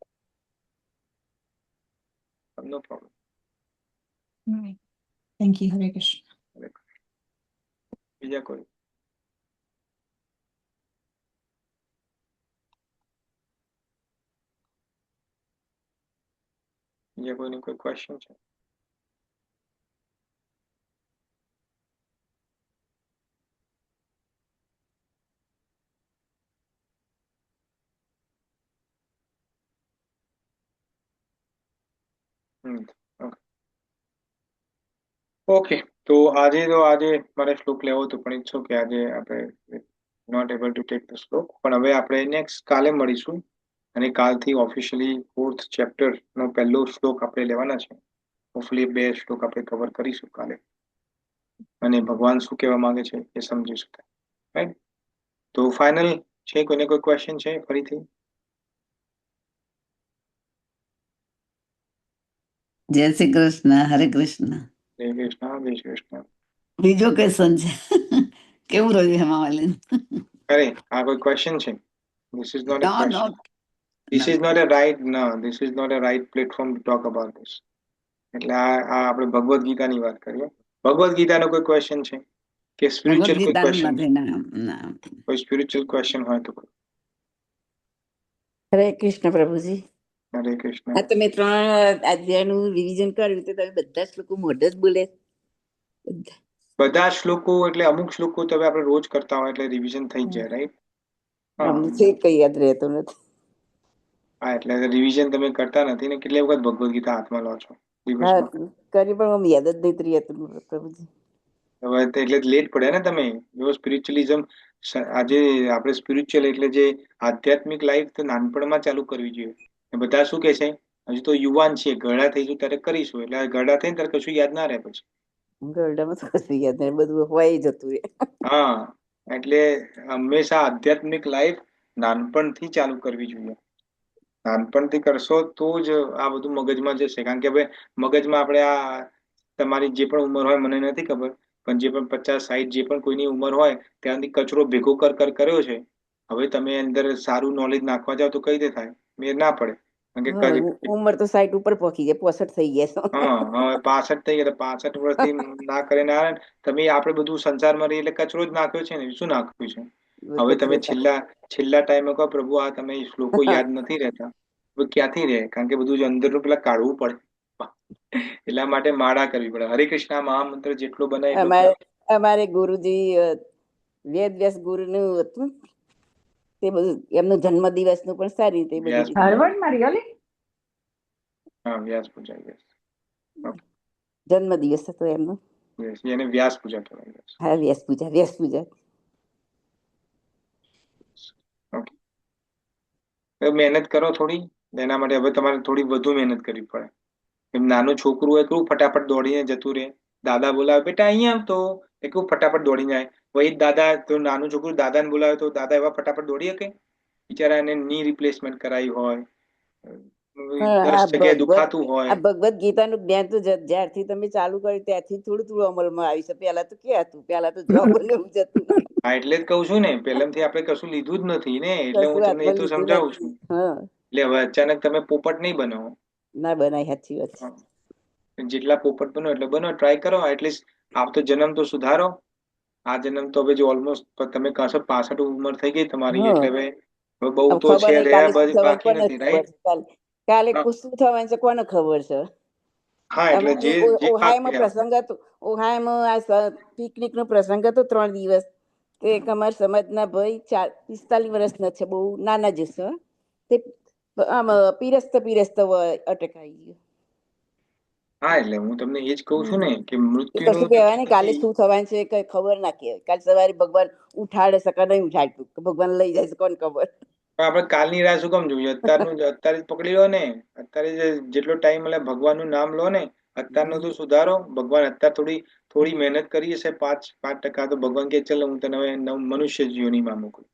નો પ્રોબ્લેમ. રાઈટ થેન્ક યુ હરે કૃષ્ણ બીજા કોઈ? બીજા કોઈની કોઈ ક્વેશ્ચન છે? Okay okay. તો આજે મારે શ્લોક લેવો હતો, પણ ઈચ્છો કે આજે આપણે not able to take the shloka. પણ હવે આપણે નેક્સ્ટ કાલે મળીશું અને કાલથી ઓફિશિયલી 4th ચેપ્ટર નો પહેલો શ્લોક આપણે લેવાના છે. હોપફુલી 2 શ્લોક આપણે કવર કરીશું કાલે, અને ભગવાન શું કહેવા માંગે છે એ સમજી શકાય. રાઈટ? તો ફાઇનલ છે, કોઈને કોઈ ક્વેશ્ચન છે ફરીથી? જય શ્રી કૃષ્ણ, હરે કૃષ્ણ. જય કૃષ્ણ, જય શ્રી કૃષ્ણ. બીજો ક્વેશ્ચન છે, કેવું રહ્યું હેમામાલિન? અરે, આ કોઈ ક્વેશ્ચન છે? This is not a no no question. This is not a right, no, this is not a right platform to talk about this. એટલે આ આપણે ભગવદ્ ગીતાની વાત કરીએ. ભગવદ્ ગીતાનો કોઈ ક્વેશ્ચન છે કે ભગવદ સ્પિરિચ્યુઅલ કોઈ ગીતાનું ક્વેશ્ચન છે? નથી. ના ના કોઈ સ્પિરિચ્યુઅલ ક્વેશ્ચન હોય તો? હરે કૃષ્ણ પ્રભુજી. હરે કૃષ્ણ. આ તમે 3 અધ્યાયનું રિવિઝન કર્યું તો તમે બધા શ્લોકો મોઢે જ બોલે બધા. બધા શ્લોકો એટલે અમુક શ્લોકો તો હવે આપણે રોજ કરતા હોય એટલે રિવિઝન થઈ જ જાય, રાઈટ? અમને છે કઈ યાદ રહેતો નથી. હા, એટલે રિવિઝન તમે કરતા નથી ને કેટલી વખત ભગવદ્ ગીતા હાથમાં લો છો હા દિવસમાં? કરી પણ અમને યાદ જ નહીં રહેતું પ્રભુજી. હવે એટલે લેટ પડે ને તમે. જો સ્પિરિચ્યુઅલિઝમ આજે આપણે સ્પિરિચ્યુઅલ એટલે જે આધ્યાત્મિક લાઈફ તો નાનપણમાં ચાલુ કરવી જોઈએ. બધા શું કે છે, હજુ તો યુવાન છીએ, ઘરડા થઈશું ત્યારે કરીશું. એટલે ઘરડા થઈને ત્યારે કશું યાદ ના રહે પછી. ગરડામાં તો કશું યાદ નહીં, બધું હોય જતું રહે. હા, એટલે હંમેશા આધ્યાત્મિક લાઈફ નાનપણથી ચાલુ કરવી જોઈએ. નાનપણથી કરશો તો જ આ બધું મગજમાં જશે. કારણ કે હવે મગજમાં આપણે આ તમારી જે પણ ઉંમર હોય મને નથી ખબર, પણ જે પણ 50-60 જે પણ કોઈની ઉંમર હોય ત્યાંથી કચરો ભેગો કર્યો છે. હવે તમે અંદર સારું નોલેજ નાખવા જાવ તો કઈ રીતે થાય? મેર ના પડે. કારણ કે ઉંમર તો 60 ઉપર પહોંચી જાય, 65 થઈ ગયા. હા, 65 થઈ ગયા, 65 વર્ષથી ના કરે ના આવે. તમે આપણે બધું સંસારમાં રહી એટલે કચરો જ નાખ્યો છે ને, શું નાખ્યું છે? હવે તમે છેલ્લા ટાઈમે કહો પ્રભુ આ તમે શ્લોકો યાદ નથી રહેતા, હવે ક્યાંથી રહે? કારણ કે બધું જ અંદરનું પેલા કાઢવું પડે. એટલા માટે માળા કરવી પડે. હરે કૃષ્ણ મહામંત્ર જેટલો બને એટલો અમારે કરો. અમારે ગુરુજી વેદ વ્યાસ ગુરુનું હતું તે બધું એમનું જન્મ દિવસનું પણ સારી રીતે બધી વ્યાસ રીતે પૂજા. હાર્વર્ડમાં રિયલી? હા, વ્યાસ પૂજા. yes. Okay. જન્મ દિવસ હતો એમનો. Yes, એને વ્યાસ પૂજા કહેવાય. Yes. હા, વ્યાસ પૂજા. Okay. હવે મહેનત કરો થોડી. એના માટે હવે તમારે થોડી વધુ મહેનત કરવી પડે. એમ નાનું છોકરું હોય કેવું ફટાફટ દોડીને જતું રહે. દાદા બોલાવે બેટા અહીંયા આવ તો એ કેવું ફટાફટ દોડી જાય. વही દાદા તો નાનું છોકરું દાદાને બોલાવે તો દાદા એવા ફટાફટ દોડી શકે? બિચારા એને ની રિપ્લેસમેન્ટ કરાવી હોય, હા, 10 જગ્યાએ દુખાતું આ હોય. ભગવદ ગીતાનું જ્ઞાન તો જ્યારથી તમે ચાલુ કર્યું ત્યારથી થોડું અમલમાં આવી છે. પહેલા તો ક્યાં હતું? પહેલા તો જોબ એવું જ હતું. હા, એટલે જ કહું છું ને, પહેલેથી આપણે કશું લીધું જ નથી ને, એટલે હું કશું તમને એ હાથમાં તો લીધું સમજાવું નથી. છું. હા, એટલે હવે અચાનક તમે પોપટ નહીં બનો. ના બનાય, સાચી વાત છે. હા. જેટલા પોપટ બનો એટલે બનો, ટ્રાય કરો. એટલીસ્ટ આવતો જન્મ તો સુધારો. આ જન્મ તો હવે જો ઓલમોસ્ટ તમે 65 ઉંમર થઈ ગઈ તમારી, હા, એટલે હવે બહુ હવે તો ખબર છે, નહીં કાલે રહ્યા શું થવાનું બાકી કોને નથી, ખબર રાઈટ? છે. કાલે હા, શું થવાનું છે કોને ખબર છે. હા, એટલે અમારે જે ઓહાઈમાં પ્રસંગ હતો. ઓહાઈમાં આ પિકનિક નો પ્રસંગ હતો 3 દિવસ. તો એક અમારા સમાજના ભાઈ 45 વર્ષના છે, બહુ નાના જ છે. તે આમ પીરસતા અટકાઈ ગયો. હા, એટલે હું તમને એ જ કહું છું ને કે એ મૃત્યુનું કશું કહેવાય નહીં. કાલે નથી. શું થવાનું છે કઈ ખબર ના કહેવાય. કાલે સવારે ભગવાન ઉઠાડે શકે નહીં ઉઠાડતું, ભગવાન લઈ જાય છે કોને ખબર. પણ આપણે કાલની રાહ શું કામ જોઈએ? અત્યારે જ પકડી લો ને. અત્યારે જેટલો ટાઈમ મળે ભગવાનનું નામ લો ને. અત્યારનો તો સુધારો. ભગવાન અત્યારે થોડી મહેનત કરી હશે, 5% તો ભગવાન કે ચલો હું તને હવે મનુષ્ય યોનિમાં મોકલું.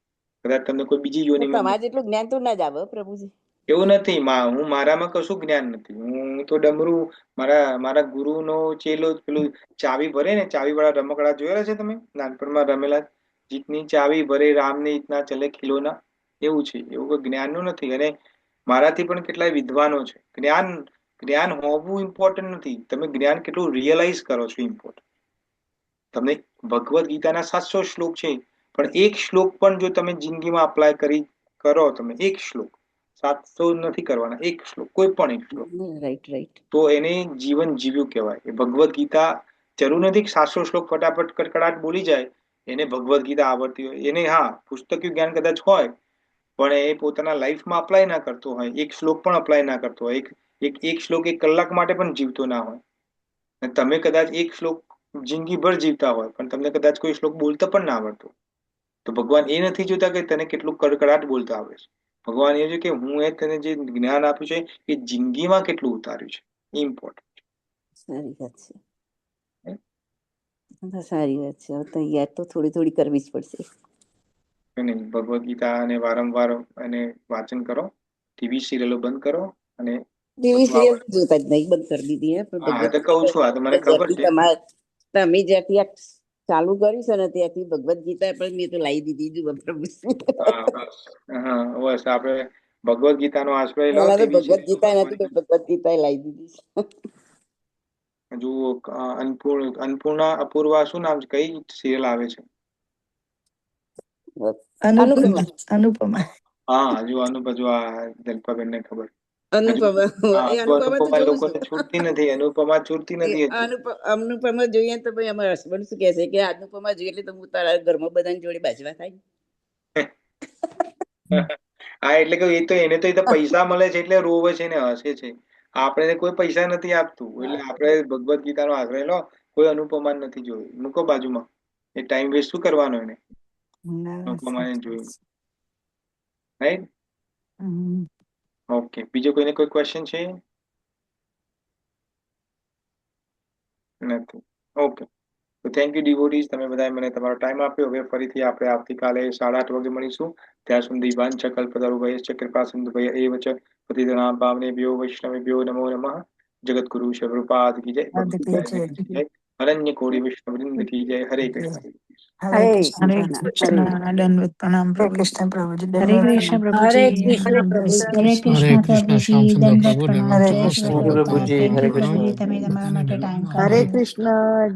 કદાચ તમને કોઈ બીજી યોનિમાં તમારે મોકલું. જેટલું જ્ઞાન તો ના જ આવે પ્રભુજી. એવું નથી. હું મારામાં કશું જ્ઞાન નથી. હું તો ડમરું મારા ગુરુનો ચેલો પેલું ચાવી ભરે ને, ચાવી વાળા રમકડા જોયેલા છે તમે નાનપણમાં રમેલા? જીતની ચાવી ભરે રામની ઇતના ચલે ખિલોના. એવું છે. એવું કોઈ જ્ઞાનનું નથી. અને મારાથી પણ કેટલાય વિદ્વાનો છે. જ્ઞાન હોવું ઇમ્પોર્ટન્ટ નથી. તમે જ્ઞાન કેટલું રિયલાઇઝ કરો છો ઇમ્પોર્ટન્ટ. તમને ભગવદ્ ગીતાના 700 શ્લોક છે, પણ એક શ્લોક પણ જો તમે જિંદગીમાં અપ્લાય કરો, તમે એક શ્લોક, 700 નથી કરવાના, એક શ્લોક, કોઈ પણ એક શ્લોક, રાઈટ. તો એને જીવન જીવ્યું કહેવાય. એ ભગવદ્ ગીતા જરૂર નથી કે 700 શ્લોક ફટાફટ કડકડાટ બોલી જાય એને ભગવદ્ ગીતા આવડતી હોય. એને હા પુસ્તકીય જ્ઞાન કદાચ હોય, પણ એ પોતાના લાઈફમાં અપ્લાય ના કરતો હોય, એક શ્લોક પણ અપ્લાય ના કરતો હોય, એક શ્લોક 1 કલાક માટે પણ જીવતો ના હોય. અને તમે કદાચ એક શ્લોક જિંદગીભર જીવતા હોય, પણ તમને કદાચ કોઈ શ્લોક બોલતા પણ ના આવડતો, તો ભગવાન એ નથી જોતા કે તને કેટલું કડકડાટ બોલતા આવડે છે. ભગવાન એ છે કે હું તને જે જ્ઞાન આપ્યું છે એ જિંદગીમાં કેટલું ઉતાર્યું છે, ઇમ્પોર્ટન્ટ. સારી વાત છે. સારી વાત છે. હવે તો યાદ તો થોડી કરવી જ પડશે. ભગવદ્ ગીતા અને વારંવાર એને વાંચન કરો. ટીવી સિરિયલો બંધ કરો અને ટીવી બધું સિરિયલ આવડે. જોતા જ નહીં, બંધ કરી દીધી. હા, તો કહું છું. આ તો મને ખબર છે. તમે જ્યાંથી આ ચાલુ કર્યું છે ને ત્યાંથી ભગવદ ગીતા પણ મેં તો લાવી દીધી. પ્રભુ હા, બસ. હા, બસ આપણે ભગવદ્ ગીતાનો આશ્રય લો. પહેલા તો ટીવી ભગવદ સિરિયલો ગીતા બંધ નથી, કરી ભગવદ ગીતા લાવી દીધી. દો. હજુ અન્નપૂર્ણા અપૂર્વા શું નામ છે? કઈ સિરિયલ આવે છે? અનુપમા. હા, હજુ આ જલ્પાબેન ને ખબર. હજુ અનુપમા હજુ તો અનુપમા જોઉં લોકોને છૂટતી નથી. અનુપમા છૂટતી નથી હજુ. અનુપમા જોઈએ તો ભાઈ અમારા હસબન્ડ શું કહે છે કે અનુપમા જોઈએ એટલે તો તારા ઘરમાં બધા જોડે બાજવા થાય. હા, એટલે કે એને તો પૈસા મળે છે એટલે રોવે છે ને હસે છે. આપણે કોઈ પૈસા નથી આપતું, એટલે આપણે ભગવદ્ ગીતાનો આશ્રય લો. કોઈ અનુપમા નથી જોયું, મૂકો બાજુમાં. એ ટાઈમ વેસ્ટ શું કરવાનો એને અનુપમાને જોયું, રાઈટ? ઓકે, બીજો કોઈને કોઈ ક્વેશ્ચન છે? નથી. ઓકે, તો થેન્ક યુ ડિવોટીઝ, તમે બધાએ મને તમારો ટાઈમ આપ્યો. હવે ફરીથી આપણે આવતીકાલે 8:30 વાગે મળીશું. ત્યાં સુધી વાંછા કલ્પતરુભ્યશ્ચ કૃપા સિંધુભ્ય એવ ચ પતિતનાં પાવનેભ્યો વૈષ્ણવેભ્યો નમો નમઃ. જગતગુરુ શિવરૂપાદ કી જય, ભક્તિદાય કી જય, અનન્ય કોટિ વૈષ્ણવવૃંદ કી જય. હરે કૃષ્ણ. હરે કૃષ્ણ. દંડવત પ્રણામ. હરે કૃષ્ણ પ્રભુજી. હરે કૃષ્ણ પ્રભુજી. હરે પ્રભુ. હરે કૃષ્ણ પ્રભુજી. શ્યામસુંદર દંડવત પ્રભુ, પ્રણામ. દંડવત જય પ્રણામ. શ્રી સર્વત્ર પ્રભુપાદ. પ્રભુ, થેન્ક હરે યુ કૃષ્ણ. પ્રભુજી, તમે તમારા માટે ટાઈમ હરે કાઢ્યો. કૃષ્ણ.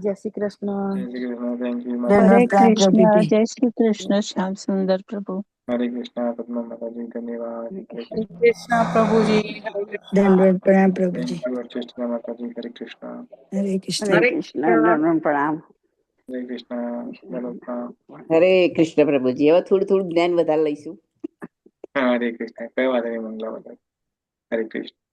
જય શ્રી કૃષ્ણ. જય શ્રી કૃષ્ણ. Thank you. હરે દંડવત પ્રણામ કૃષ્ણ. પ્રભુજી. જય શ્રી કૃષ્ણ. શ્યામ સુંદર પ્રભુ. હરે કૃષ્ણ પદ્મા માતાજી ધન્યવાદ. હરે કૃષ્ણ. કૃષ્ણ પ્રભુજી, હરે કૃષ્ણ. દંડવત પ્રણામ પ્રભુજી. થેન્ક યુ અર્ચના માતાજી. હરે કૃષ્ણ. હરે કૃષ્ણ. હરે કૃષ્ણ દંડવત પ્રણામ. હરે કૃષ્ણ. નમસ્કાર. હરે કૃષ્ણ પ્રભુજી. હવે થોડું થોડું જ્ઞાન વધારે લઈશું. હરે કૃષ્ણ. કઈ વાત નહીં મંગલા માતા. હરે કૃષ્ણ.